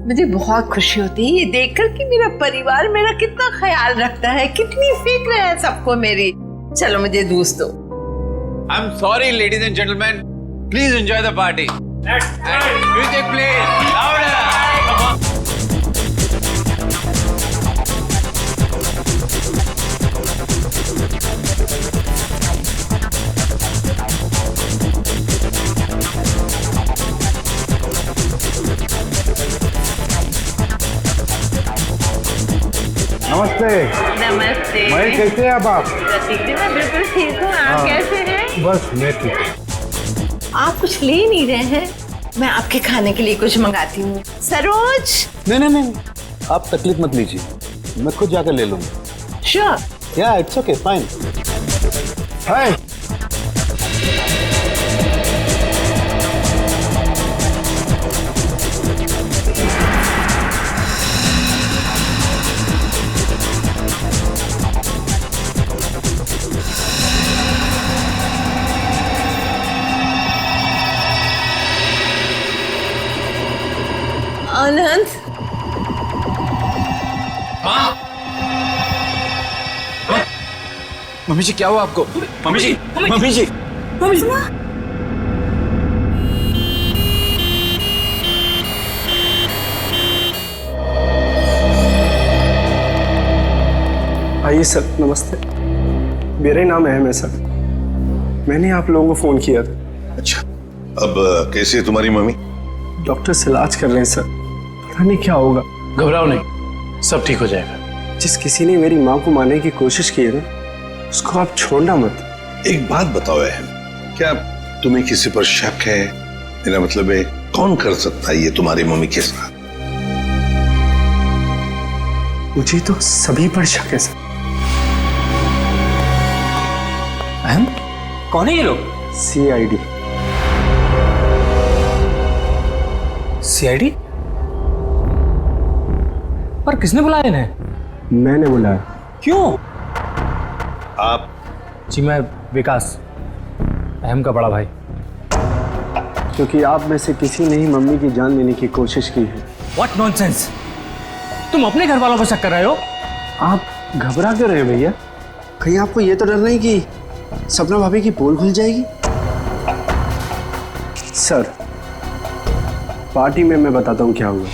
मुझे बहुत खुशी होती है ये देखकर कि मेरा परिवार मेरा कितना ख्याल रखता है, कितनी फिक्र है सबको मेरी। चलो मुझे जूस दो। I am sorry ladies and gentleman, please enjoy the party. Music please louder. नमस्ते। नमस्ते। मैं कैसे हैं आप? प्रतीक जी मैं बिल्कुल ठीक हूँ, आप कैसे हैं? बस मैं ठीक हूँ। आप कुछ ले नहीं रहे हैं? मैं आपके खाने के लिए कुछ मंगाती हूँ। सरोज। नहीं, आप तकलीफ मत लीजिए, मैं खुद जाकर ले लूंगा। श्योर। या it's okay, fine. Hi. Anand. Mummy ji क्या हुआ आपको? मम्मी जी। आइए सर, नमस्ते। मेरा नाम अहम है सर, मैंने आप लोगों को फोन किया था। अच्छा, अब कैसी है तुम्हारी मम्मी? डॉक्टर से इलाज कर रहे हैं सर, पता नहीं क्या होगा। घबराओ नहीं, सब ठीक हो जाएगा। जिस किसी ने मेरी माँ को मारने की कोशिश की है ना, उसको आप छोड़ना मत। एक बात बताओ अहम, क्या तुम्हें किसी पर शक है? मेरा मतलब है कौन कर सकता है ये तुम्हारी मम्मी के साथ? मुझे तो सभी पर शक है सर। अहम, कौन है ये लोग? CID। CID? पर किसने बुलाया इन्हें? मैंने बुलाया। क्यों? आप? जी मैं विकास, अहम का बड़ा भाई। क्योंकि आप में से किसी ने ही मम्मी की जान लेने की कोशिश की है। What nonsense! तुम अपने घर वालों पर शक कर रहे हो? आप घबरा क्यों रहे भैया? कहीं आपको ये तो डर नहीं कि सपना भाभी की पोल खुल जाएगी? सर, पार्टी में मैं बताता हूँ क्या हुआ।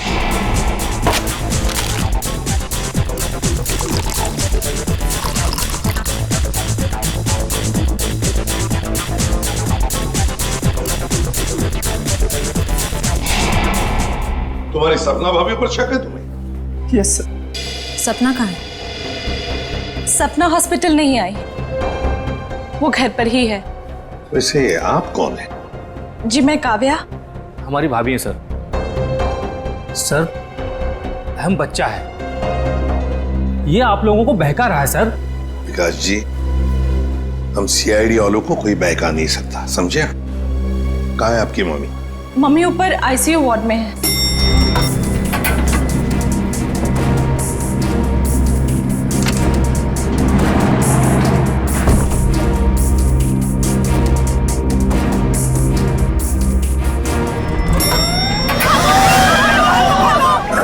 तुम्हारी सपना भाभी पर शक है तुम्हें? Yes sir. सपना कहाँ है? सपना हॉस्पिटल नहीं आई, वो घर पर ही है। वैसे आप कौन है? जी मैं काव्या। हमारी भाभी है सर। सर, अहम बच्चा है, ये आप लोगों को बहका रहा है सर। विकास जी, हम CID वालों को कोई बहका नहीं सकता, समझे? कहाँ है आपकी मम्मी? मम्मी ऊपर ICU वार्ड में है।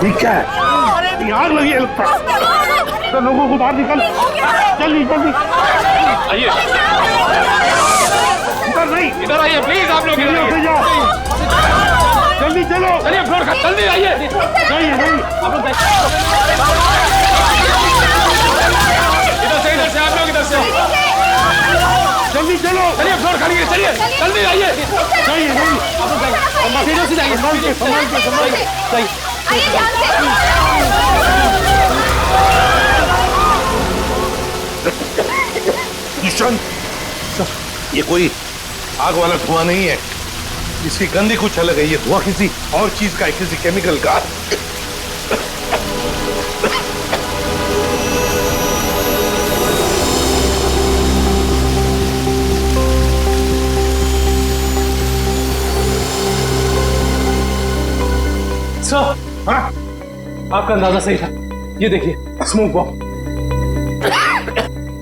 ठीक है, आग लगी है लगता है। तो लोगों को बाहर निकल, जल्दी जल्दी। आइए। इधर आइए प्लीज, आप लोग इधर आइए। जल्दी चलो, चलिए फ्लोर का, जल्दी आइए। इधर से आप लोग इधर से जल्दी चलो, चलिए फ्लोर खाली है, चलिए जल्दी आइए। ईशान, ये कोई आग वाला धुआं नहीं है, इसकी गंदी कुछ अलग है। ये धुआं किसी और चीज का है, किसी केमिकल का। सर, आपका अंदाजा सही था। ये देखिए, smoke bomb.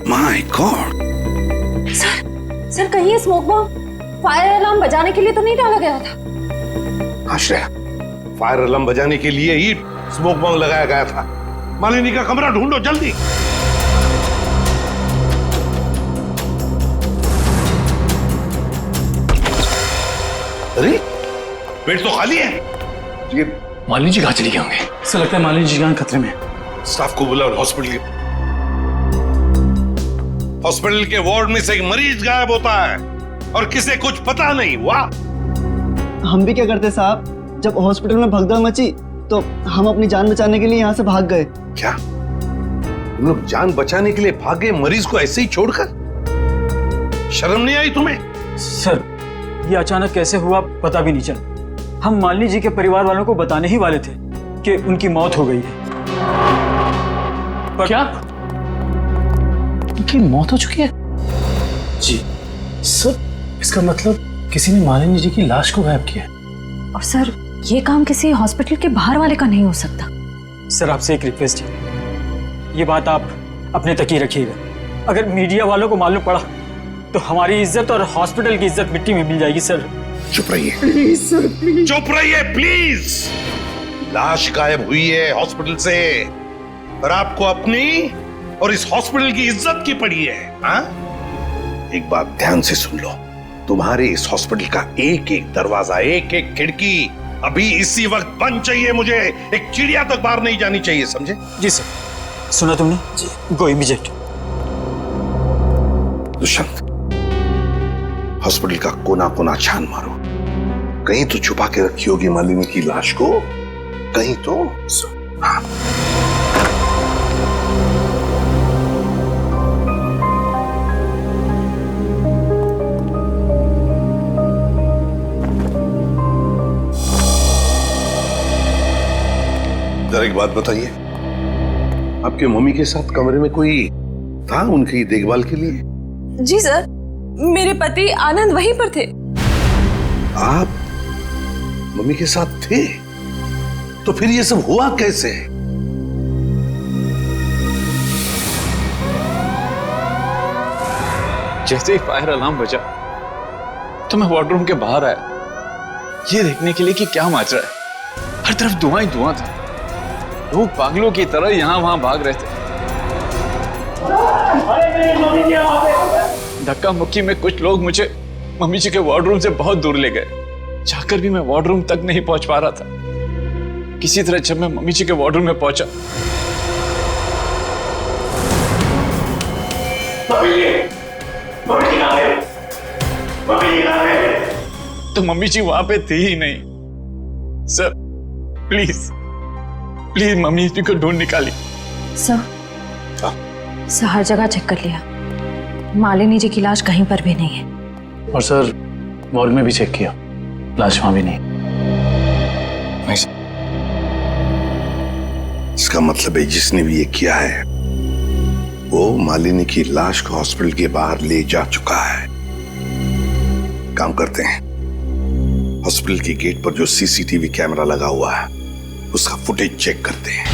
My God. Sir कहीं ये स्मोक बॉम्ब फायर अलार्म बजाने के लिए तो नहीं डाला गया था? आश्रय, फायर अलार्म बजाने के लिए ही स्मोक बॉम्ब लगाया गया था। मालिनी का कमरा ढूंढो जल्दी। अरे बेड तो खाली है। ये मालिनी जी कहाँ चली गई होंगे? ऐसा लगता है मालिनी जी जान खतरे में। स्टाफ को बुलाओ, हॉस्पिटल के वार्ड में से एक मरीज गायब होता है और किसे कुछ पता नहीं। वाह, हम भी क्या करते साहब, जब हॉस्पिटल में भगदड़ मची तो हम अपनी जान बचाने के लिए यहाँ से भाग गए। क्या तुम लोग जान बचाने के लिए भागे, मरीज को ऐसे ही छोड़कर? शर्म नहीं आई तुम्हें? सर, ये अचानक कैसे हुआ पता भी नहीं चला। हम मालिनी जी के परिवार वालों को बताने ही वाले थे कि उनकी मौत हो गई है। पर क्या? उनकी मौत हो चुकी है? जी सर, इसका मतलब किसी ने मालिनी जी की लाश को गायब किया है। और सर, ये काम किसी हॉस्पिटल के बाहर वाले का नहीं हो सकता। सर, आपसे एक रिक्वेस्ट है, ये बात आप अपने तक ही रखिएगा। अगर मीडिया वालों को मालूम पड़ा तो हमारी इज्जत और हॉस्पिटल की इज्जत मिट्टी में मिल जाएगी। सर चुप रहिए, प्लीज सर, प्लीज चुप रहिए प्लीज। लाश गायब हुई है हॉस्पिटल से और आपको अपनी और इस हॉस्पिटल की इज्जत की पड़ी है। हाँ? एक बात ध्यान से सुन लो, तुम्हारे इस हॉस्पिटल का एक एक दरवाजा, एक एक खिड़की अभी इसी वक्त बंद चाहिए। मुझे एक चिड़िया तक बाहर नहीं जानी चाहिए, समझे? जी सर। सुना तुमने? गो इमीडिएट। दुष्यंत, हॉस्पिटल का कोना कोना छान मारो। कहीं तो छुपा के रखी होगी मालिनी की लाश को, कहीं तो। हाँ। जरा एक बात बताइए, आपके मम्मी के साथ कमरे में कोई था उनकी देखभाल के लिए? जी सर, मेरे पति आनंद वहीं पर थे। आप मम्मी के साथ थे? तो फिर ये सब हुआ कैसे? जैसे ही फायर अलार्म बजा तो मैं वार्डरूम के बाहर आया, ये देखने के लिए कि क्या मच रहा है। हर तरफ धुआं ही धुआं था। लोग पागलों की तरह यहां वहां भाग रहे थे। धक्का मुक्की में कुछ लोग मुझे मम्मी जी के वार्डरूम से बहुत दूर ले गए। जाकर भी मैं वार्डरूम तक नहीं पहुंच पा रहा था। किसी तरह जब मैं मम्मी जी के वार्डरूम में पहुंचा तो मम्मी जी वहां पे थी ही नहीं। सर प्लीज प्लीज मम्मी जी को ढूंढ निकाली। सर, हर जगह चेक कर लिया, मालिनी जी की लाश कहीं पर भी नहीं है। और सर, वार्ड में भी चेक किया, लाश वहां भी नहीं। इसका मतलब है जिसने भी ये किया है वो मालिनी की लाश को हॉस्पिटल के बाहर ले जा चुका है। काम करते हैं, हॉस्पिटल के गेट पर जो सीसीटीवी कैमरा लगा हुआ है उसका फुटेज चेक करते हैं।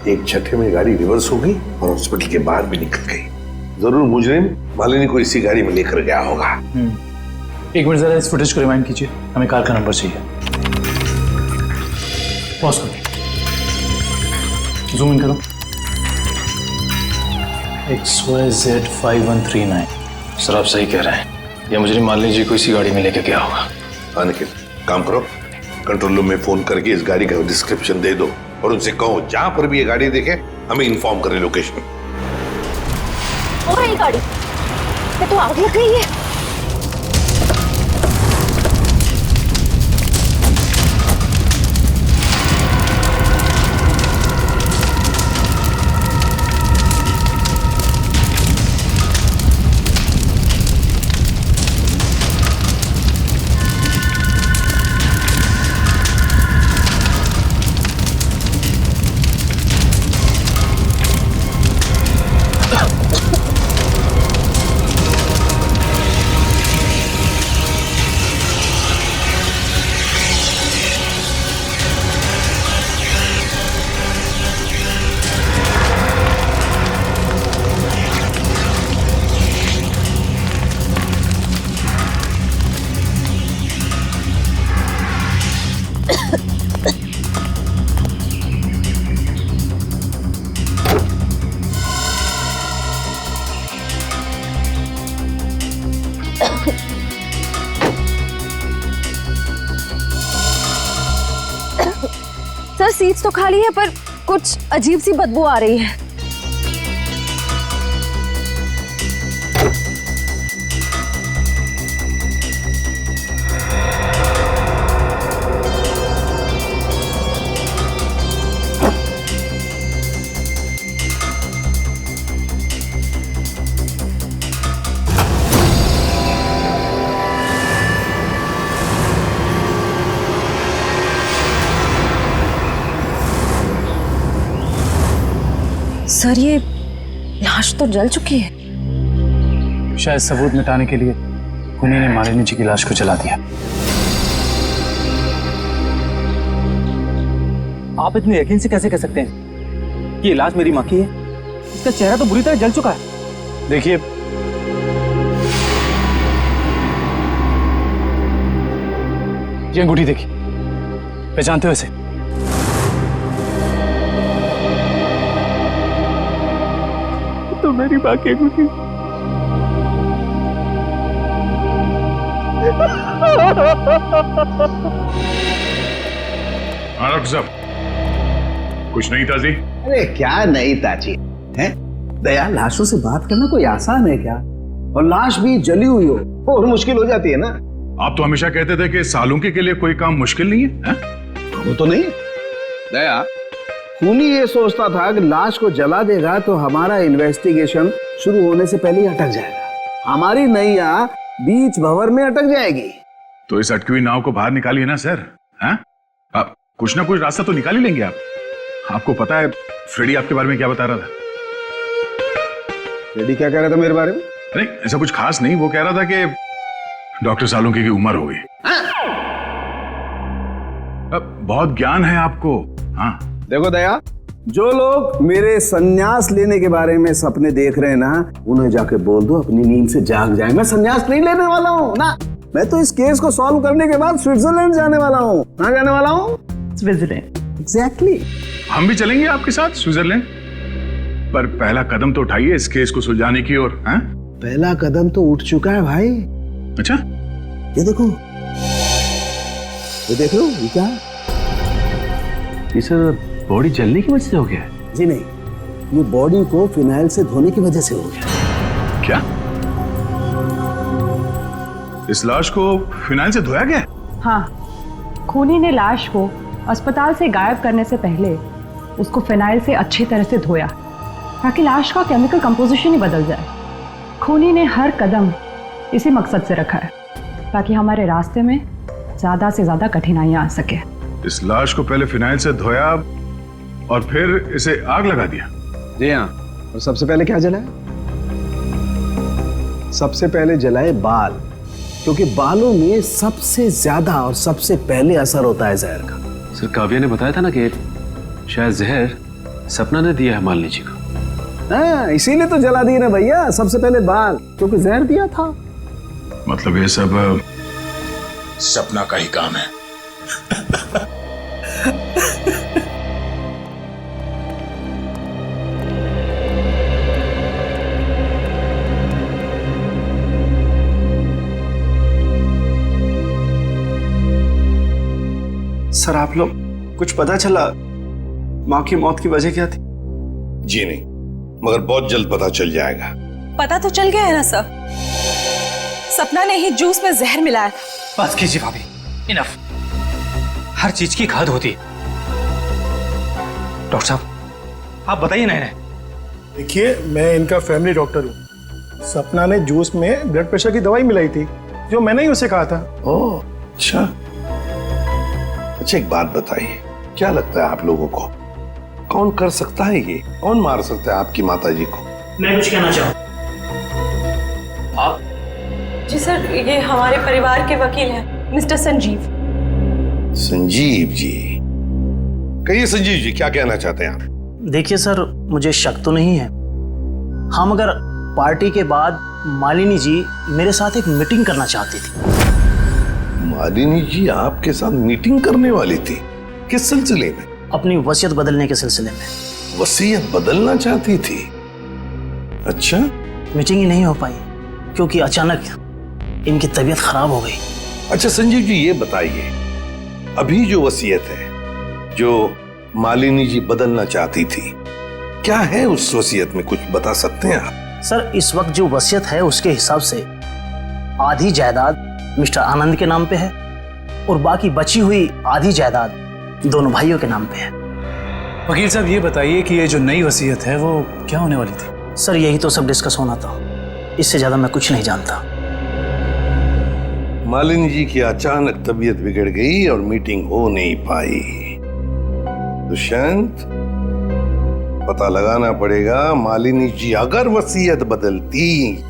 एक झटके में गाड़ी रिवर्स हो गई और हॉस्पिटल के बाहर भी निकल गई। जरूर मुजरिम मालिनी को इसी गाड़ी में लेकर गया होगा। एक मिनट जरा इस फुटेज को रिवाइंड कीजिए, हमें कार का नंबर चाहिए। पॉज करो, जूम इन करो। XYZ 5139। सर आप सही कह रहे हैं, ये मुजरिम मालिनी जी को इसी गाड़ी में लेके गया होगा। हाँ निखिल, काम करो, कंट्रोल रूम में फोन करके इस गाड़ी का डिस्क्रिप्शन दे दो और उनसे कहो जहां पर भी ये गाड़ी देखे हमें इन्फॉर्म करें लोकेशन। और ये गाड़ी ये तो आग लग गई है। सर सीट्स तो खाली है पर कुछ अजीब सी बदबू आ रही है। सर ये लाश तो जल चुकी है। शायद सबूत मिटाने के लिए खूनी ने मालिनी जी की लाश को जला दिया। आप इतने यकीन से कैसे कह सकते हैं कि ये लाश मेरी माँ की है? इसका चेहरा तो बुरी तरह जल चुका है। देखिए, ये अंगूठी देखिए, पहचानते हो इसे? तो मेरी माँ की अंगूठी। हाँ डॉक्टर साहब, कुछ नहीं ताजी? अरे क्या नहीं ताजी है? दया, लाशों से बात करना कोई आसान है क्या? और लाश भी जली हुई हो और मुश्किल हो जाती है ना। आप तो हमेशा कहते थे कि सालुंकी के लिए कोई काम मुश्किल नहीं है, वो तो नहीं दया, खूनी ये सोचता था कि लाश को जला देगा तो हमारा इन्वेस्टिगेशन शुरू होने से पहले ही अटक जाएगा, हमारी नैया बीच भंवर में अटक जाएगी। तो इस अटकी हुई नाव को बाहर निकालिए ना सर। हैं? आप कुछ ना कुछ रास्ता तो निकाल ही लेंगे आप। आपको पता है फ्रेडी आपके बारे में क्या बता रहा था? फ्रेडी क्या कह रहा था मेरे बारे में? नहीं ऐसा कुछ खास नहीं, वो कह रहा था कि डॉक्टर सालुंकी की उम्र हो गई। बहुत ज्ञान है आपको। हाँ देखो दया, जो लोग मेरे संन्यास लेने के बारे में सपने देख रहे हैं ना, उन्हें जाके बोल दो अपनी नींद से जाग जाए। मैं संन्यास नहीं लेने वाला हूँ ना, मैं तो इस केस को सॉल्व करने के बाद स्विट्जरलैंड जाने वाला हूँ। कहाँ जाने वाला हूँ? स्विट्जरलैंड। एग्जैक्टली। हम भी चलेंगे आपके साथ स्विट्जरलैंड, पर पहला कदम तो उठाइए इस केस को सुलझाने की ओर। पहला कदम तो उठ चुका है भाई। अच्छा, ये देखो, ये देख लो, ये क्या? ये सर बॉडी जलने की वजह से हो गया है? जी नहीं, ये बॉडी को फिनाइल से धोने की वजह से हो गया। क्या? इस लाश को फिनाइल से धोया गया? हाँ, खूनी ने लाश को अस्पताल से गायब करने से पहले उसको फिनाइल से अच्छी तरह से धोया ताकि लाश का केमिकल कंपोजिशन ही बदल जाए। खूनी ने हर कदम इसी मकसद से रखा है ताकि हमारे रास्ते में ज्यादा से ज्यादा कठिनाइयां आ सके। इस लाश को पहले फिनाइल से धोया और फिर इसे आग लगा दिया? जी हाँ। और सबसे पहले क्या जलाए? सबसे पहले जलाए बाल, क्योंकि बालों में सबसे ज्यादा और सबसे पहले असर होता है जहर का। सर काव्या ने बताया था ना कि शायद जहर सपना ने दिया है मालिनी जी को। हाँ, इसीलिए तो जला दिए ना भैया, सबसे पहले बाल, क्योंकि जहर दिया था। मतलब ये सब सपना का ही काम है। सर आप लोग कुछ पता चला माँ की मौत की वजह क्या थी? जी नहीं, मगर बहुत जल्द पता चल जाएगा। पता तो चल गया है ना सर, सपना ने ही जूस में जहर मिलाया था। बस कीजिए भाभी, इनफ। हर चीज की खाद होती है। डॉक्टर साहब आप बताइए ना इन्हें। देखिए, मैं इनका फैमिली डॉक्टर हूँ। सपना ने जूस में ब्लड प्रेशर की दवाई मिलाई थी, जो मैंने ही उसे कहा था। ओह अच्छा। अच्छा एक बात बताइए, क्या लगता है आप लोगों को कौन कर सकता है ये? कौन मार सकता है आपकी माता जी को? मैं कुछ कहना चाहूँ। आप? जी सर, ये हमारे परिवार के वकील हैं, मिस्टर संजीव। संजीव जी, कहिए संजीव जी, क्या कहना चाहते हैं आप? देखिए सर, मुझे शक तो नहीं है। हाँ, मगर पार्टी के बाद मालिनी जी मेरे साथ एक मीटिंग करना चाहती थी। मालिनी जी आपके साथ मीटिंग करने वाली थी? किस सिलसिले में? अपनी वसीयत बदलने के सिलसिले में। वसीयत बदलना चाहती थी? अच्छा। मीटिंग ही नहीं हो पाई क्योंकि अचानक इनकी तबीयत खराब हो गई। अच्छा संजीव जी, ये बताइए, अभी जो वसीयत है जो मालिनी जी बदलना चाहती थी, क्या है उस वसीयत में? कुछ बता सकते हैं आप? सर, इस वक्त जो वसीयत है उसके हिसाब से आधी जायदाद मिस्टर आनंद के नाम पे है और बाकी बची हुई आधी जायदाद दोनों भाइयों के नाम पे है। वकील साहब ये बताइए कि ये जो नई वसीयत है वो क्या होने वाली थी? सर, यही तो सब डिस्कस होना था, इससे ज्यादा मैं कुछ नहीं जानता। मालिनी जी की अचानक तबीयत बिगड़ गई और मीटिंग हो नहीं पाई। दुष्यंत, पता लगाना पड़ेगा मालिनी जी अगर वसीयत बदलती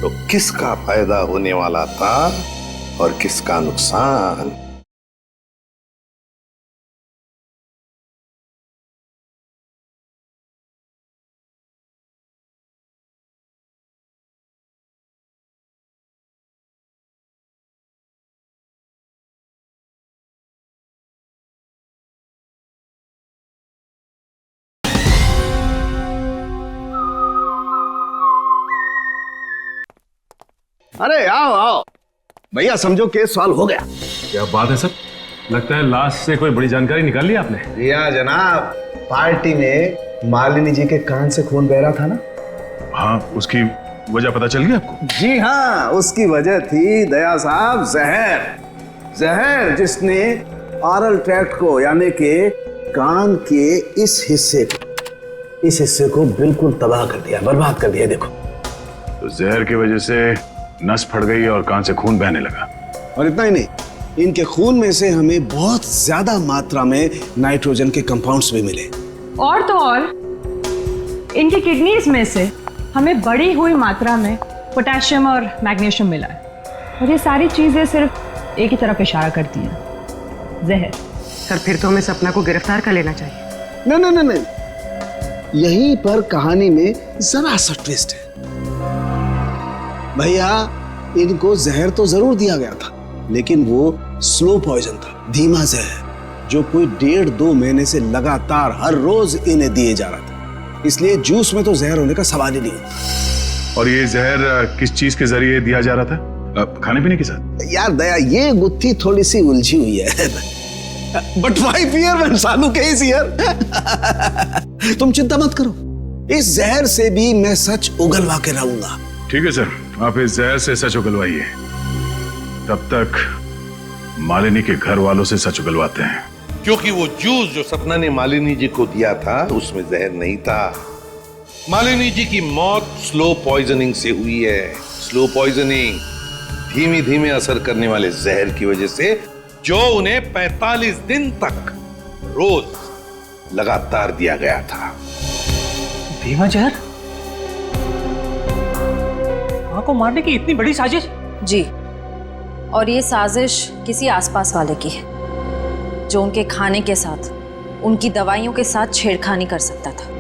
तो किसका फायदा होने वाला था और किसका नुकसान। अरे आओ आओ भैया, समझो केस सॉल्व हो गया। क्या बात है सर, लगता है लाश से कोई बड़ी जानकारी निकाल ली आपने। रिया जनाब, पार्टी में मालिनी जी के कान से खून बह रहा था ना? हाँ, उसकी वजह पता चल गई आपको? जी हाँ, उसकी वजह थी दया साहब जहर। जहर जिसने ऑरल ट्रैक्ट को, यानी कि कान के इस हिस्से को बिल्कुल तबाह कर दिया, बर्बाद कर दिया। देखो, तो जहर की वजह से नस फट गई और कान से खून बहने लगा। और इतना ही नहीं, इनके खून में से हमें बहुत ज्यादा मात्रा में नाइट्रोजन के कंपाउंड्स भी मिले। और तो और इनकी किडनीज में से हमें बढ़ी हुई मात्रा में पोटेशियम और मैग्नीशियम मिला है। और ये सारी चीजें सिर्फ एक ही तरफ इशारा करती हैं, जहर। सर, फिर तो हमें सपना को गिरफ्तार कर लेना चाहिए। नहीं, यहीं पर कहानी में जरा सा ट्विस्ट है भैया। इनको जहर तो जरूर दिया गया था, लेकिन वो स्लो पॉइजन था, धीमा जहर, जो कोई 1.5-2 महीने से लगातार हर रोज इन्हें दिए जा रहा था। इसलिए जूस में तो जहर होने का सवाल ही नहीं होता। और ये जहर किस चीज के जरिए दिया जा रहा था? खाने पीने के साथ? यार दया, ये गुत्थी थोड़ी सी उलझी हुई है। But why fear when Salu case here? तुम चिंता मत करो, इस जहर से भी मैं सच उगलवा के रहूंगा। ठीक है सर, आप इस जहर से सच उगलवाइए, तब तक मालिनी के घर वालों से सच उगलवाते हैं। क्योंकि वो जूस जो सपना ने मालिनी जी को दिया था उसमें जहर नहीं था। मालिनी जी की मौत स्लो पॉइजनिंग से हुई है। स्लो पॉइजनिंग, धीमी धीमे असर करने वाले जहर की वजह से, जो उन्हें 45 दिन तक रोज लगातार दिया गया था। धीमा जहर? मां को मारने की इतनी बड़ी साजिश? जी, और ये साजिश किसी आसपास वाले की है, जो उनके खाने के साथ उनकी दवाइयों के साथ छेड़खानी कर सकता था।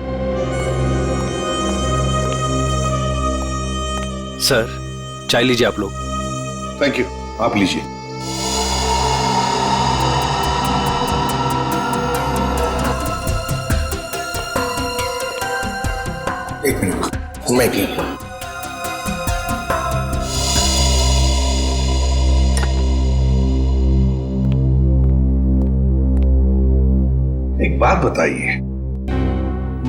सर, चाय लीजिए आप लोग। थैंक यू, आप लीजिए। एक मिनट, मैं पी लूं। एक बात बताइए,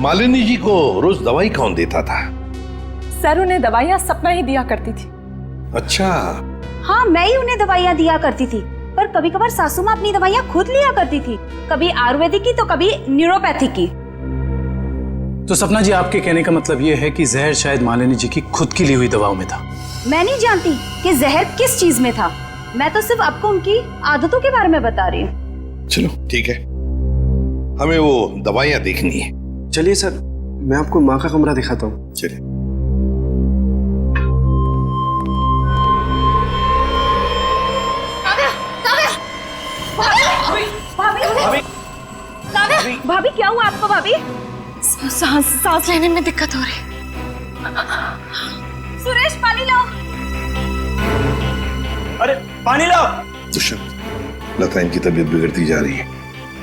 मालिनी जी को रोज दवाई कौन देता था? सर, उन्हें दवाइयाँ सपना ही दिया करती थी। अच्छा। हाँ, मैं ही उन्हें दवाइयाँ दिया करती थी, पर कभी कभार सासू माँ अपनी दवाइयाँ खुद लिया करती थी, कभी आयुर्वेदिक की तो कभी न्यूरोपैथिक की। तो सपना जी, आपके कहने का मतलब ये है कि जहर शायद मालिनी जी की खुद की ली हुई दवाओं में था। मैं नहीं जानती कि जहर किस चीज में था, मैं तो सिर्फ आपको उनकी आदतों के बारे में बता रही हूँ। चलो ठीक है, हमें वो दवाइयाँ देखनी है। चलिए सर, मैं आपको माँ का कमरा दिखाता हूँ। चलिए। भाभी, क्या हुआ आपको भाभी? सांस लेने में दिक्कत हो रही। सुरेश, पानी लाओ। अरे पानी लाओ। दुष्यंत, लता इनकी तबीयत बिगड़ती जा रही है,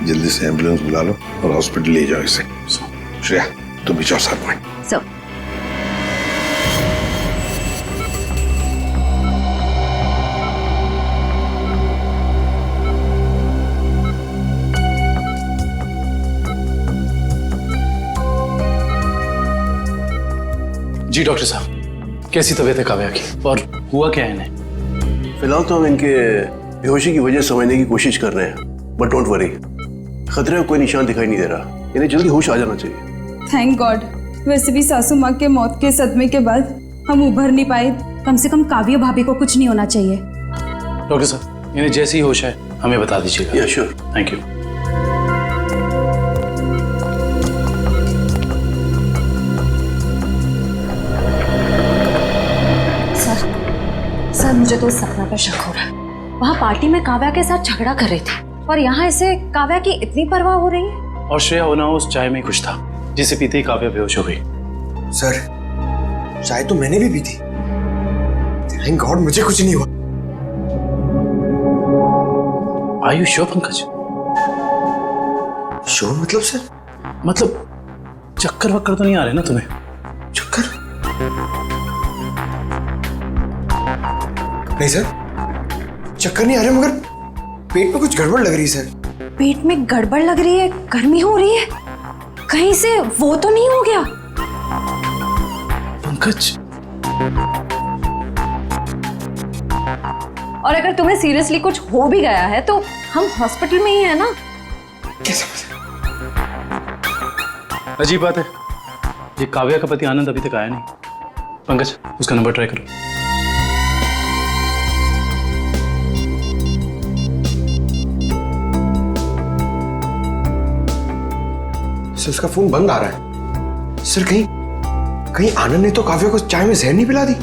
जल्दी से एम्बुलेंस बुला लो और हॉस्पिटल ले जाओ इसे। श्रेया, तुम भी जाओ साथ में। जी डॉक्टर साहब, कैसी तबीयत है काव्या की और हुआ क्या है इन्हें? फिलहाल तो हम इनके बेहोशी की वजह समझने की कोशिश कर रहे हैं, बट डोंट वरी, खतरे का कोई निशान दिखाई नहीं दे रहा। इन्हें जल्दी होश आ जाना चाहिए। Thank God. वैसे भी सासू माँ के मौत के सदमे के बाद हम उभर नहीं पाए। कम से कम काव्य भाभी को कुछ नहीं होना चाहिए। डॉक्टर साहब, इन्हें जैसे ही होश है हमें बता दीजिएगा। या श्योर। Thank you. सर, मुझे तो सपना पर शक हो रहा है। वहाँ पार्टी में काव्या के साथ झगड़ा कर रही थी और यहाँ इसे काव्या की इतनी परवाह हो रही है। और श्रेया होना उस चाय में कुछ था जिसे पीते ही काव्या बेहोश हो गई। सर, चाय तो मैंने भी पी थी। थैंक गॉड मुझे कुछ नहीं हुआ। Are you sure Pankaj? Sure मतलब सर? मतलब चक्कर वक्कर तो नहीं आ रहे ना तुम्हें? चक्कर? नहीं सर, चक्कर नहीं आ रहे, मगर पेट में कुछ गड़बड़ लग रही है सर। पेट में गड़बड़ लग रही है, गर्मी हो रही है, कहीं से वो तो नहीं हो गया? पंकज, और अगर तुम्हें सीरियसली कुछ हो भी गया है तो हम हॉस्पिटल में ही है ना। कैसे? अजीब बात है, ये काव्या का पति आनंद अभी तक आया नहीं। पंकज, उसका नंबर ट्राई करो। सर, उसका फोन बंद आ रहा है। सर, कहीं आनंद ने तो काव्या को चाय में जहर नहीं पिला दी?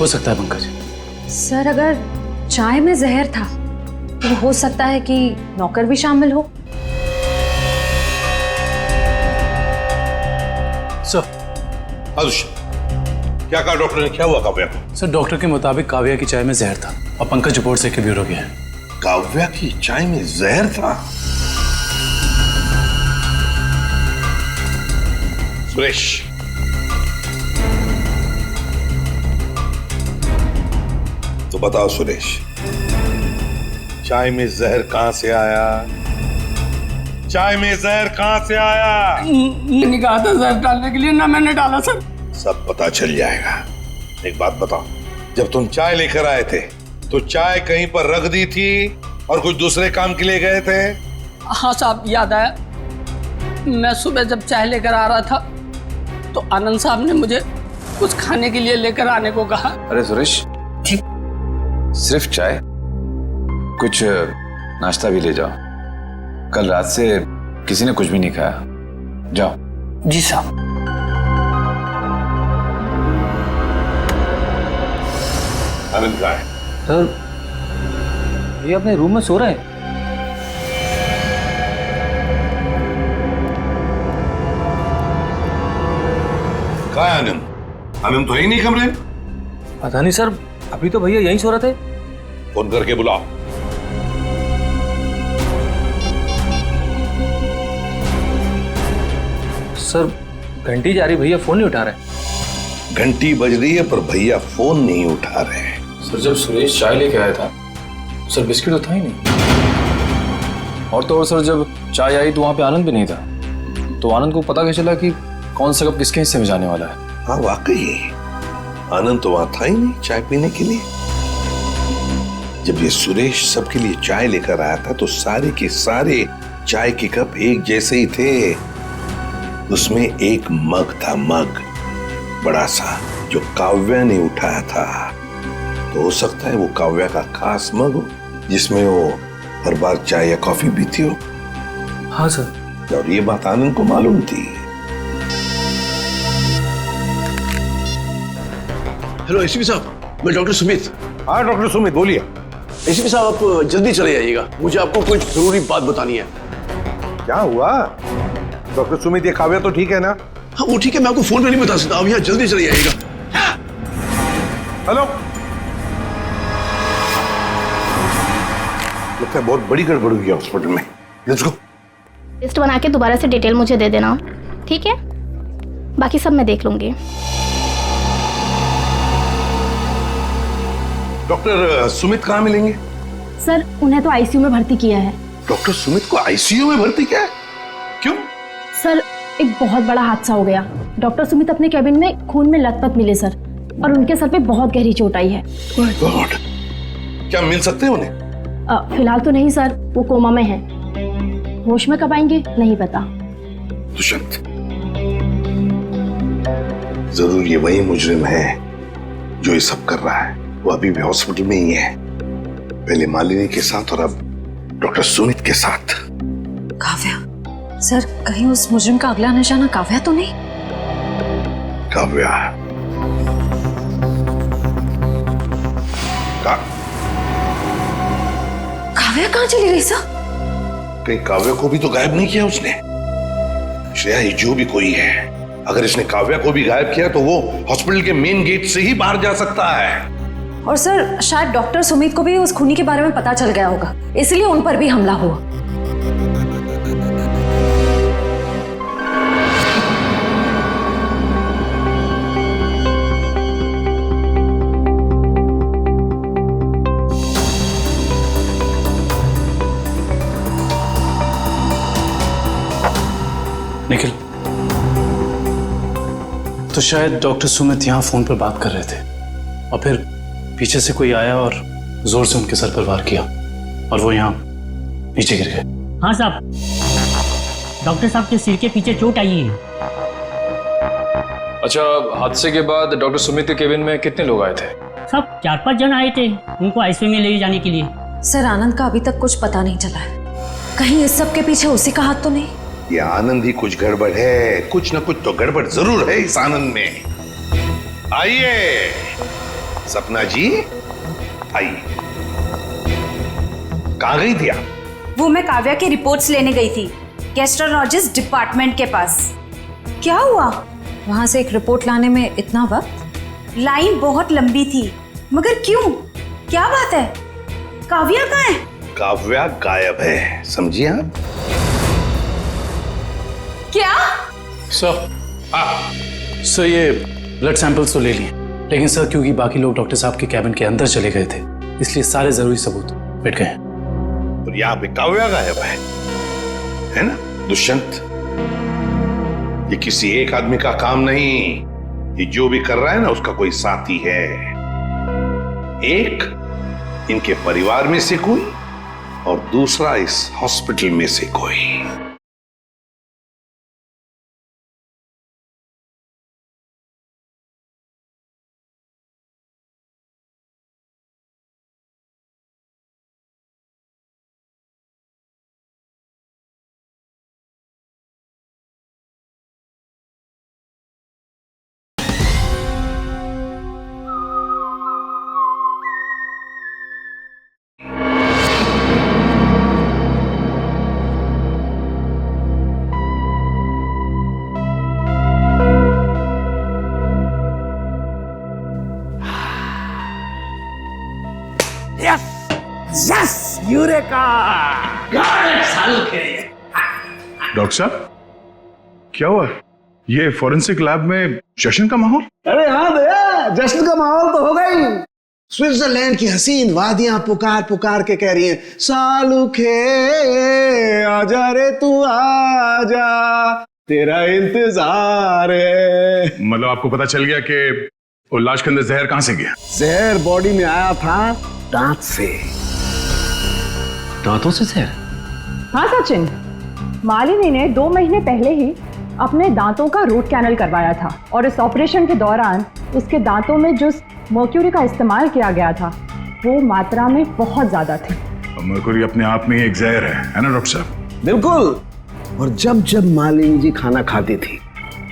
हो सकता है पंकज। सर, अगर चाय में जहर था तो हो सकता है कि नौकर भी शामिल हो। सर, क्या कहा डॉक्टर ने? क्या हुआ काव्या को? सर, डॉक्टर के मुताबिक काव्या की चाय में जहर था और पंकज रिपोर्ट से ब्यूरो गया है। काव्या की चाय में जहर था? सुरेश, तो बताओ सुरेश, चाय में जहर कहां से आया? चाय में जहर कहां से आया? मैंने कहा था जहर डालने के लिए, ना मैंने डाला सर। सब पता चल जाएगा। एक बात बताओ, जब तुम चाय लेकर आए थे तो चाय कहीं पर रख दी थी और कुछ दूसरे काम के लिए गए थे? हाँ साहब, याद आया। मैं सुबह जब चाय लेकर आ रहा था तो आनंद साहब ने मुझे कुछ खाने के लिए लेकर आने को कहा। अरे सुरेश, सिर्फ चाय? कुछ नाश्ता भी ले जाओ, कल रात से किसी ने कुछ भी नहीं खाया। जाओ। जी साहब। आनंद कहाँ है? सर, ये अपने रूम में सो रहे हैं। कहाँ है आनंद? आनंद तो है ही नहीं कमरे में। पता नहीं सर, अभी तो भैया यहीं सो रहे थे। फोन करके बुलाओ। सर घंटी जा रही, भैया फोन नहीं उठा रहे। घंटी बज रही है पर भैया फोन नहीं उठा रहे हैं। सर जब सुरेश चाय लेके आया था सर बिस्किट तो था ही नहीं। और तो और सर जब चाय आई तो वहां पे आनंद भी नहीं था, तो आनंद को पता कैसे चला कि कौन सा कप किसके हिस्से में जाने वाला है? हाँ वाकई आनंद तो वहां था ही नहीं चाय पीने के लिए। जब ये सुरेश सबके लिए चाय लेकर आया था तो सारे के सारे चाय के कप एक जैसे ही थे। उसमें एक मग था, मग बड़ा सा, जो काव्या ने उठाया था। तो हो सकता है वो काव्या का खास मग हो जिसमें वो हर बार चाय या कॉफी पीती हो। हाँ सर। और ये बात आनंद को मालूम थी। हेलो एसीपी साहब, मैं डॉक्टर सुमित। हाँ डॉक्टर सुमित बोलिए। एसीपी साहब आप जल्दी चले आइएगा, मुझे आपको कुछ जरूरी बात बतानी है। क्या हुआ डॉक्टर सुमित? ये काव्या तो ठीक है ना? हाँ वो ठीक है, मैं आपको फोन पे नहीं बता सकता, आप यहाँ जल्दी चले आइएगा। हेलो, लगता है बहुत बड़ी गड़बड़ हुई है हॉस्पिटल में। Let's go. लिस्ट बना के दोबारा से डिटेल मुझे दे देना, ठीक है? बाकी सब मैं देख लूंगी। डॉक्टर सुमित कहाँ मिलेंगे? सर उन्हें तो आईसीयू में भर्ती किया है। डॉक्टर सुमित को आईसीयू में भर्ती किया है? क्यों? सर एक बहुत बड़ा हादसा हो गया। डॉक्टर सुमित अपने कैबिन में खून में लथपथ मिले सर, और उनके सर पे बहुत गहरी चोट आई है। माय गॉड, क्या मिल सकते हैं उन्हें? फिलहाल तो नहीं सर, वो कोमा में हैं। होश में कब आएंगे नहीं पता। दुष्यंत, जरूर ये वही मुजरिम है जो ये सब कर रहा है। वो अभी भी हॉस्पिटल में ही है, पहले मालिनी के साथ और अब डॉक्टर सुमित के साथ। काव्या सर, कहीं उस मुजरिम का अगला निशाना काव्या तो नहीं? काव्या काव्या कहाँ चली गई सर? कहीं काव्या को भी तो गायब नहीं किया उसने? श्रेया, ये जो भी कोई है, अगर इसने काव्या को भी गायब किया तो वो हॉस्पिटल के मेन गेट से ही बाहर जा सकता है। और सर शायद डॉक्टर सुमित को भी उस खूनी के बारे में पता चल गया होगा, इसलिए उन पर भी हमला हुआ। निखिल, तो शायद डॉक्टर सुमित यहाँ फोन पर बात कर रहे थे और फिर पीछे से कोई आया और जोर से उनके सर पर वार किया और वो यहाँ नीचे गिर गए। हाँ साहब, डॉक्टर साहब के सिर के पीछे चोट आई है। अच्छा, हादसे के बाद डॉक्टर सुमित के केबिन में कितने लोग आए थे? सब 4-5 जन आए थे उनको आईसीयू में ले जाने के लिए। सर आनंद का अभी तक कुछ पता नहीं चला है, कहीं इस सब के पीछे उसी का हाथ तो नहीं? ये आनंद ही कुछ गड़बड़ है, कुछ ना कुछ तो गड़बड़ जरूर है इस आनंद में। आइए सपना जी, आइए। कहाँ गई थी आप? वो मैं काव्या की रिपोर्ट्स लेने गई थी गैस्ट्रोलॉजिस्ट डिपार्टमेंट के पास। क्या हुआ? वहां से एक रिपोर्ट लाने में इतना वक्त? लाइन बहुत लंबी थी, मगर क्यों? क्या बात है? काव्या कहाँ है? काव्या गायब है, समझिए आप? क्या? सर ये ब्लड सैंपल्स तो ले लिए, लेकिन सर क्योंकि बाकी लोग डॉक्टर साहब के कैबिन के अंदर चले गए थे, इसलिए सारे जरूरी सबूत मिट गए। और यहाँ पे काव्या गायब है ना दुष्यंत? ये किसी एक आदमी का काम नहीं, ये जो भी कर रहा है ना उसका कोई साथी है। एक इनके परिवार में से कोई और दूसरा इस हॉस्पिटल में से कोई। यस यस यूरेका सालू के। डॉक्टर साहब क्या हुआ? ये फॉरेंसिक लैब में जश्न का माहौल? अरे हाँ भैया, जश्न का माहौल तो होगा ही। स्विट्जरलैंड की हसीन वादियां पुकार पुकार के कह रही हैं, सालुखे आजा रे तू आजा, तेरा इंतजार है। मतलब आपको पता चल गया कि वो लाश के अंदर जहर कहां से गया? जहर बॉडी में आया था दांत से। दांतों से जहर? हाँ सचिन, मालिनी ने 2 महीने पहले ही अपने दांतों का रूट कैनल करवाया था और इस ऑपरेशन के दौरान उसके दांतों में जो मर्क्यूरी का इस्तेमाल किया गया था वो मात्रा में बहुत ज्यादा थी। मर्क्यूरी अपने आप में ही एक जहर है ना डॉक्टर साहब? बिल्कुल। और जब जब मालिनी जी खाना खाती थी,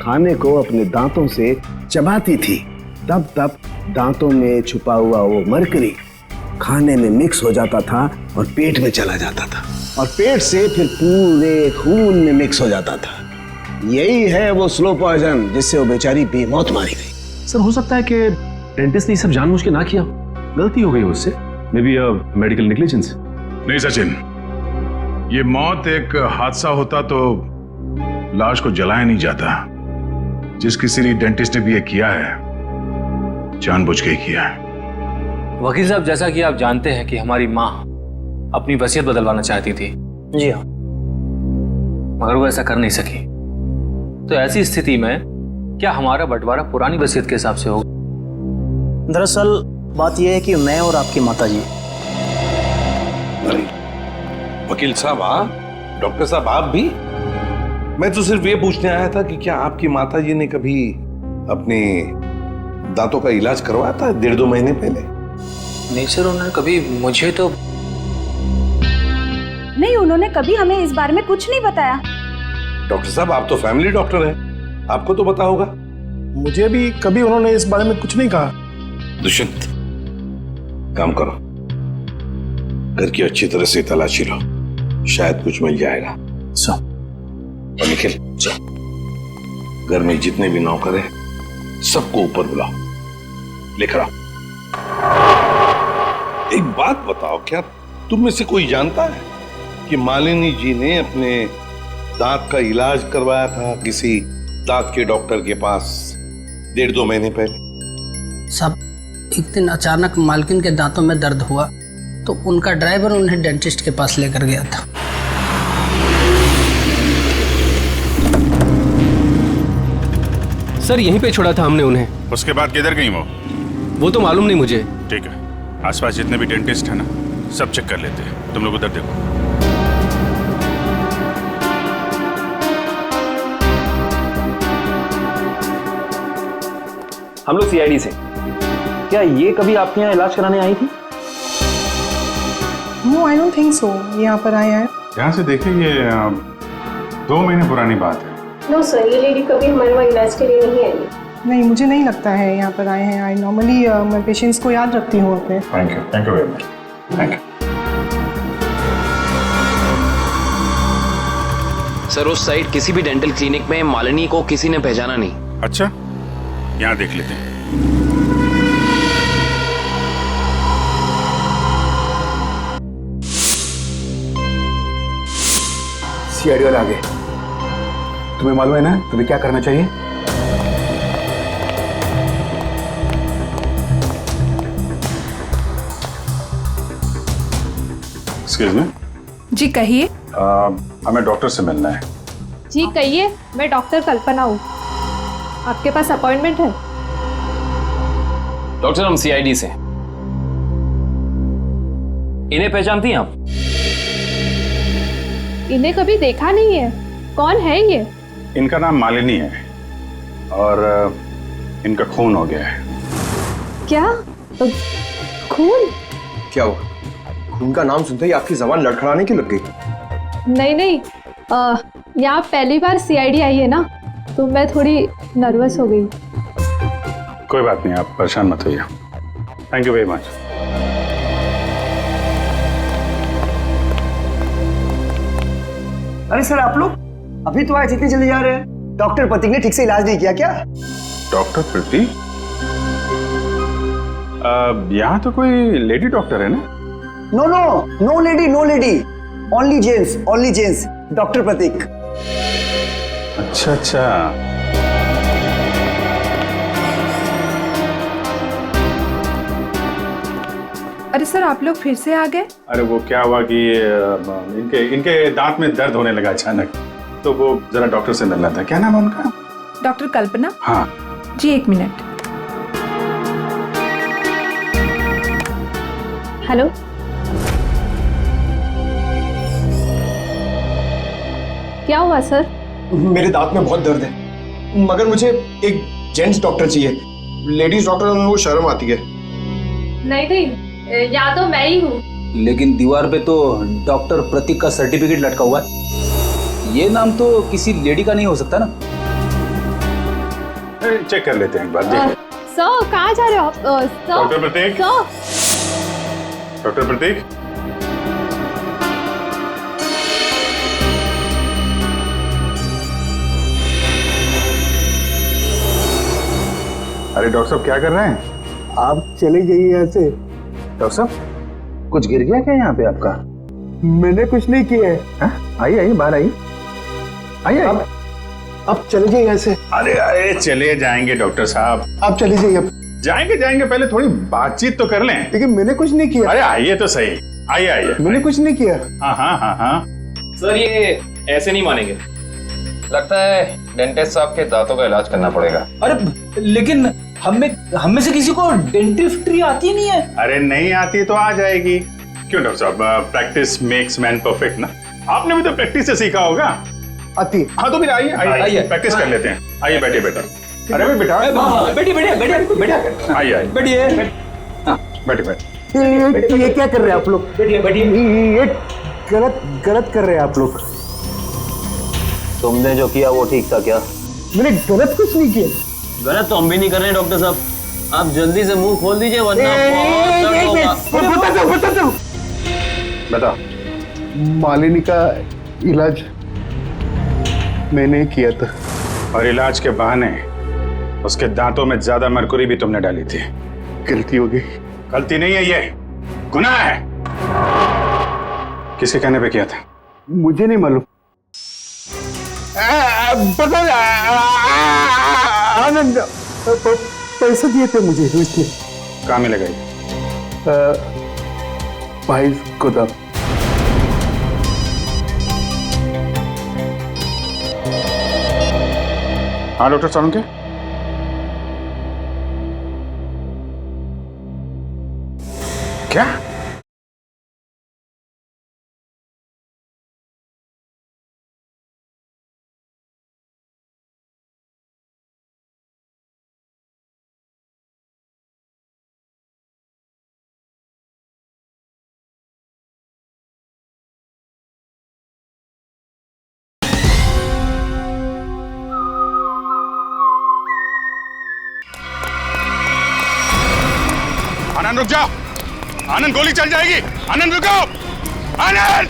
खाने को अपने दांतों से चबाती थी, तब तब दांतों में छुपा हुआ वो मर्क्यूरी खाने में मिक्स हो जाता था और पेट में चला जाता था और पेट से फिर पूरे खून में मिक्स हो जाता था। यही है वो स्लो पॉइजन जिससे वो बेचारी बेमौत मारी गई। सर हो सकता है कि डेंटिस्ट ने सब जानबूझ के ना किया, गलती हो गई उससे, मे बी मेडिकल नेग्लिजेंस। नहीं सचिन, ये मौत एक हादसा होता तो लाश को जलाया नहीं जाता। जिस किसी डेंटिस्ट ने भी ये किया है जानबूझ के ही किया है। वकील साहब, जैसा कि आप जानते हैं कि हमारी माँ अपनी वसीयत बदलवाना चाहती थी। जी हाँ। मगर वो ऐसा कर नहीं सकी, तो ऐसी स्थिति में क्या हमारा बंटवारा पुरानी वसीयत के हिसाब से होगा? दरअसल बात यह है कि मैं और आपकी माताजी। अरे वकील साहब आप, डॉक्टर साहब आप भी? मैं तो सिर्फ ये पूछने आया था कि क्या आपकी माताजी ने कभी अपने दांतों का इलाज करवाया था 1.5-2 महीने पहले? नहीं सर, उन्होंने कभी मुझे तो नहीं, उन्होंने कभी हमें इस बारे में कुछ नहीं बताया। डॉक्टर साहब आप तो फैमिली डॉक्टर हैं, आपको तो पता होगा। मुझे भी कभी उन्होंने इस बारे में कुछ नहीं कहा। दुष्यंत काम करो, घर की अच्छी तरह से तलाशी लो, शायद कुछ मिल जाएगा। और निखिल घर में जितने भी नौकर हैं सबको ऊपर बुलाओ, लेकर आओ। एक बात बताओ, क्या तुम में से कोई जानता है कि मालिनी जी ने अपने दांत का इलाज करवाया था किसी दांत के डॉक्टर के पास 1.5-2 महीने पहले? सब एक दिन अचानक मालकिन के दांतों में दर्द हुआ तो उनका ड्राइवर उन्हें डेंटिस्ट के पास लेकर गया था। सर यहीं पे छोड़ा था हमने उन्हें। उसके बाद किधर गई वो तो मालूम नहीं मुझे। ठीक है, आसपास जितने भी डेंटिस्ट है ना सब चेक कर लेते हैं। तुम लोग उधर देखो। हम लोग सीआईडी से। क्या ये कभी आपके यहाँ इलाज कराने आई थी? No I don't think so. यहाँ पर आए हैं। यहाँ से देखिए, ये 2 महीने पुरानी बात है। नो सर, ये लेडी कभी हमारे वहाँ इलाज के लिए नहीं आई। नहीं, मुझे नहीं लगता है यहाँ पर आए हैं। आई नॉर्मली मैं पेशेंट्स को याद रखती हूँ अपने। Thank you very much. Thank you sir. उस साइड किसी भी डेंटल क्लिनिक में मालिनी को किसी ने पहचाना नहीं। अच्छा, यहाँ देख लेते हैं। सीआईडी वाले आगे। तुम्हें मालूम है ना तुम्हें क्या करना चाहिए? Excuse me. जी कहिए। हमें डॉक्टर से मिलना है। जी कहिए, मैं डॉक्टर कल्पना हूँ। आपके पास अपॉइंटमेंट है? डॉक्टर हम सीआईडी से। इन्हें पहचानती हैं आप? इन्हें कभी देखा नहीं है। कौन है ये? इनका नाम मालिनी है और इनका खून हो गया है। क्या? खून? क्या हुआ? खून का नाम सुनते ही आपकी जबान लड़खड़ाने की लग गई? नहीं नहीं, यहाँ पहली बार सीआईडी आई है ना, तो मैं थोड़ी नर्वस हो गई। कोई बात नहीं, आप परेशान मत होइए। Thank you very much. अरे सर, आप लोग अभी तो आए, इतनी जल्दी जा रहे हैं? डॉक्टर प्रतीक ने ठीक से इलाज नहीं किया क्या? डॉक्टर प्रतीक? यहाँ तो कोई लेडी डॉक्टर है ना? No no, no lady, no lady, only gents, only gents, doctor Prateek. अच्छा अच्छा। अरे सर, आप लोग फिर से आ गए? अरे वो क्या हुआ कि इनके इनके दांत में दर्द होने लगा अचानक, तो वो जरा डॉक्टर से मिलना था। क्या नाम है उनका? डॉक्टर कल्पना। हाँ जी, 1 मिनट। हेलो, क्या हुआ सर? मेरे दांत में बहुत दर्द है, मगर मुझे एक जेंट्स डॉक्टर चाहिए। लेडीज डॉक्टर वो शर्म आती है। नहीं नहीं, या तो मैं ही हूँ। लेकिन दीवार पे तो डॉक्टर प्रतीक का सर्टिफिकेट लटका हुआ है। ये नाम तो किसी लेडी का नहीं हो सकता ना? चेक कर लेते हैं एक बार। देखो सर, कहाँ जा रहे हो आप? डॉक्टर प्रतीक। डॉक्टर प्रतीक, अरे डॉक्टर साहब क्या कर रहे हैं? आप चले जाइए यहाँ से। डॉक्टर साहब कुछ गिर गया क्या यहाँ पे आपका? मैंने कुछ नहीं किया है। आइए आइए, बाहर आइए, आइए। आप चले जाइए यहाँ से। अरे अरे चले जाएंगे डॉक्टर साहब, आप चले जाइए। अब जाएंगे, पहले थोड़ी बातचीत तो कर लें। लेकिन मैंने कुछ नहीं किया। अरे आइए तो सही, आइए आइए। मैंने कुछ नहीं किया। हाँ हाँ हाँ हाँ। सर ये ऐसे नहीं मानेंगे, लगता है डेंटिस्ट साहब के दांतों का इलाज करना पड़ेगा। अरे लेकिन हम में से किसी को डेंटिस्ट्री आती नहीं है। अरे नहीं आती तो आ जाएगी। क्यों डॉक्टर साहब, प्रैक्टिस मेक्स मैन परफेक्ट ना। आपने भी तो प्रैक्टिस से सीखा होगा। आती। हाँ तो फिर आइए आइए, प्रैक्टिस कर लेते हैं। आइए बैठिए बेटा। अरे भाई बेटा, बैठिए आइए आइए, बैठिए। बैठिए। ये क्या कर रहे हैं आप लोग? बैठिए। ये गलत कर रहे हैं आप लोग। तुमने जो किया वो ठीक था क्या? मैंने गलत कुछ नहीं किया। गलत तो हम भी नहीं कर रहे हैं डॉक्टर साहब, आप जल्दी से मुंह खोल दीजिए वरना बता दो। बता। मालिनी का इलाज मैंने किया था। और इलाज के बहाने उसके दांतों में ज्यादा मरकुरी भी तुमने डाली थी। गलती हो गई। गलती नहीं है, ये गुनाह है। किसके कहने पे किया था? मुझे नहीं मालूम। पता आनंद पैसे दिए थे मुझे, इसलिए। कहाँ मिलेगा ये? भाई गोदाम। हाँ डॉक्टर साहब के क्या? आनंद रुक जाओ। आनंद गोली चल जाएगी। आनंद रुको। आनंद!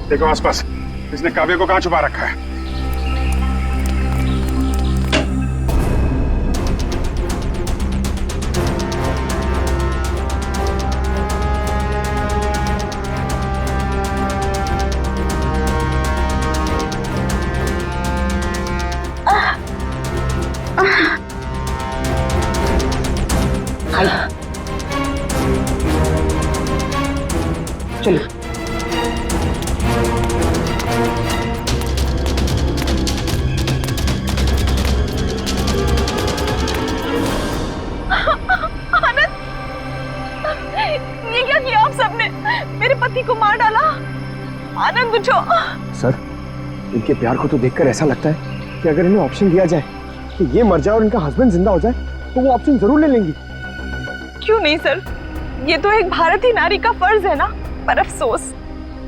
देखो आसपास, इसने काव्य को कहां छुपा रखा है? चलो। ये क्या किया आप सबने? मेरे पति को मार डाला। आनंद उठो। सर, इनके प्यार को तो देखकर ऐसा लगता है कि अगर इन्हें ऑप्शन दिया जाए कि ये मर जाए और इनका हस्बैंड जिंदा हो जाए तो वो ऑप्शन जरूर ले लेंगी। क्यों नहीं सर, ये तो एक भारतीय नारी का फर्ज है ना। पर अफसोस,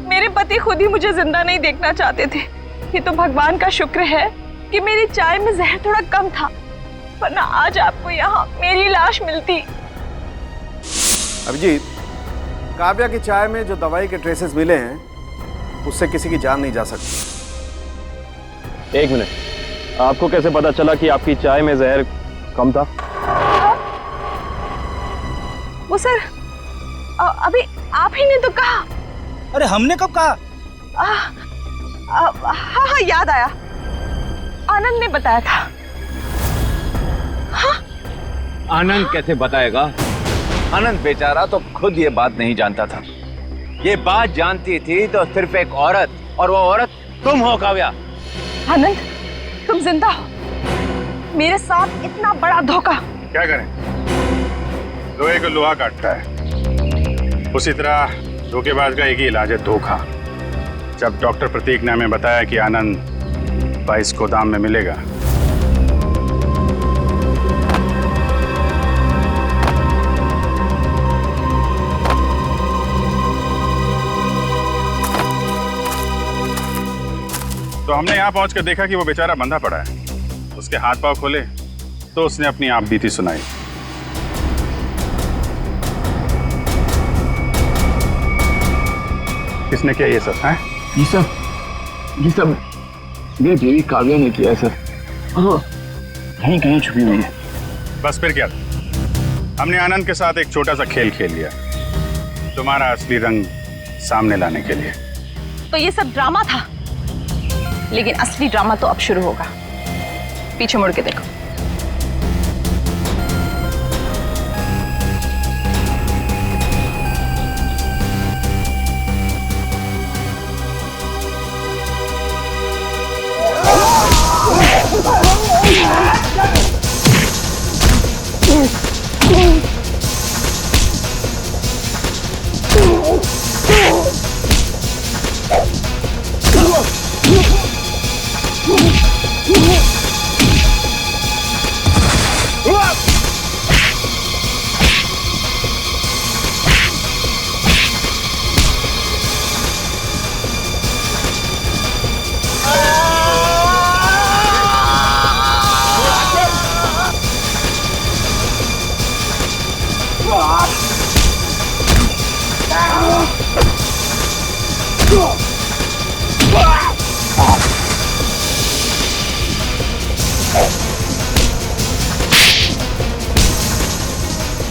मेरे पति खुद ही मुझे जिंदा नहीं देखना चाहते थे। ये तो भगवान का शुक्र है कि मेरी चाय में जहर थोड़ा कम था, वरना आज आपको यहाँ मेरी लाश मिलती। अभिजीत, काव्या की चाय में जो दवाई के ट्रेसेस मिले हैं उससे किसी की जान नहीं जा सकती। एक मिनट, आपको कैसे पता चला कि आपकी चाय में जहर कम था? वो सर अभी आप ही ने तो कहा। अरे हमने कब कहा? हाँ याद आया, आनंद ने बताया था। हाँ? आनंद कैसे बताएगा? आनंद बेचारा तो खुद ये बात नहीं जानता था। ये बात जानती थी तो सिर्फ एक औरत, और वो औरत तुम हो काव्या। आनंद, तुम जिंदा हो, मेरे साथ इतना बड़ा धोखा। क्या करें, लोहे को लोहा काटता है, उसी तरह धोखेबाज का एक ही इलाज है, धोखा। जब डॉक्टर प्रतीक ने हमें बताया कि आनंद 22 गोदाम में मिलेगा, तो हमने यहाँ पहुंचकर देखा कि वो बेचारा बंधा पड़ा है। उसके हाथ पांव खोले तो उसने अपनी आप बीती सुनाई। किसने किया ये सब? है ये सब मेरी बीवी काव्या ने किया है सर। हाँ, कहीं कहीं छुपी हुई है। बस फिर क्या, हमने आनंद के साथ एक छोटा सा खेल खेल लिया, तुम्हारा असली रंग सामने लाने के लिए। तो ये सब ड्रामा था, लेकिन असली ड्रामा तो अब शुरू होगा। पीछे मुड़ के देखो।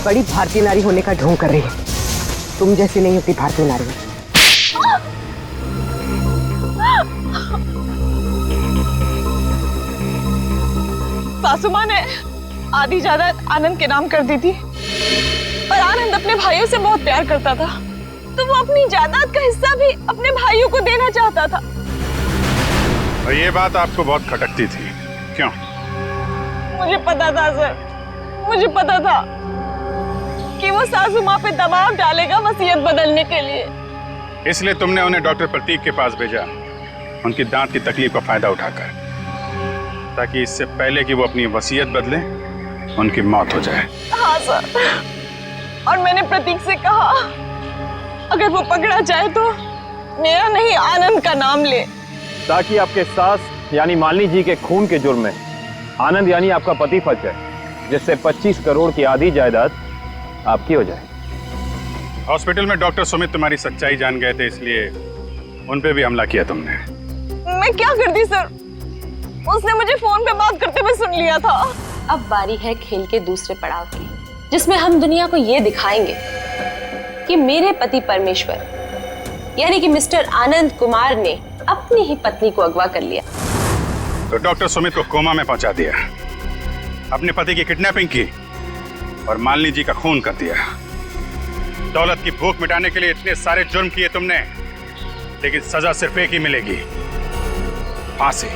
बड़ी भारतीय नारी होने का ढोंग कर रही है। तुम जैसी नहीं होती भारतीय नारी। सासू माँ ने आधी जायदाद आनंद के नाम कर दी थी, और आनंद अपने भाइयों से बहुत प्यार करता था, तो वो अपनी जायदाद का हिस्सा भी अपने भाइयों को देना चाहता था। और ये बात आपको बहुत खटकती थी, क्यों? मुझे पता था सर, मुझे पता था कि वो सासू माँ पे दबाव डालेगा वसीयत बदलने के लिए। इसलिए तुमने उन्हें डॉक्टर प्रतीक के पास भेजा, उनकी दांत की तकलीफ का फायदा उठाकर, ताकि इससे पहले कि वो अपनी वसीयत बदले उनकी मौत हो जाए। हाँ सर, और मैंने प्रतीक से कहा अगर वो पकड़ा जाए तो मेरा नहीं आनंद का नाम ले, ताकि आपके सास यानी मालिनी जी के खून के जुर्म में आनंद यानी आपका पति फंस जाए, जिससे 25 करोड़ की आधी जायदाद आपकी हो जाए। हॉस्पिटल में डॉक्टर सुमित तुम्हारी सच्चाई जान गए थे, इसलिए उन पे भी हमला किया तुमने। मैं क्या करती सर, उसने मुझे फोन पे बात करते हुए सुन लिया था। अब बारी है खेल के दूसरे पड़ाव की, जिसमें हम दुनिया को ये दिखाएंगे कि मेरे पति परमेश्वर यानी कि मिस्टर आनंद कुमार ने अपनी ही पत्नी को अगवा कर लिया। तो डॉक्टर सुमित को कोमा में पहुंचा दिया, अपने पति की किडनैपिंग की और मालिनी जी का खून कर दिया। दौलत की भूख मिटाने के लिए इतने सारे जुर्म किए तुमने, लेकिन सजा सिर्फ एक ही मिलेगी, फांसी।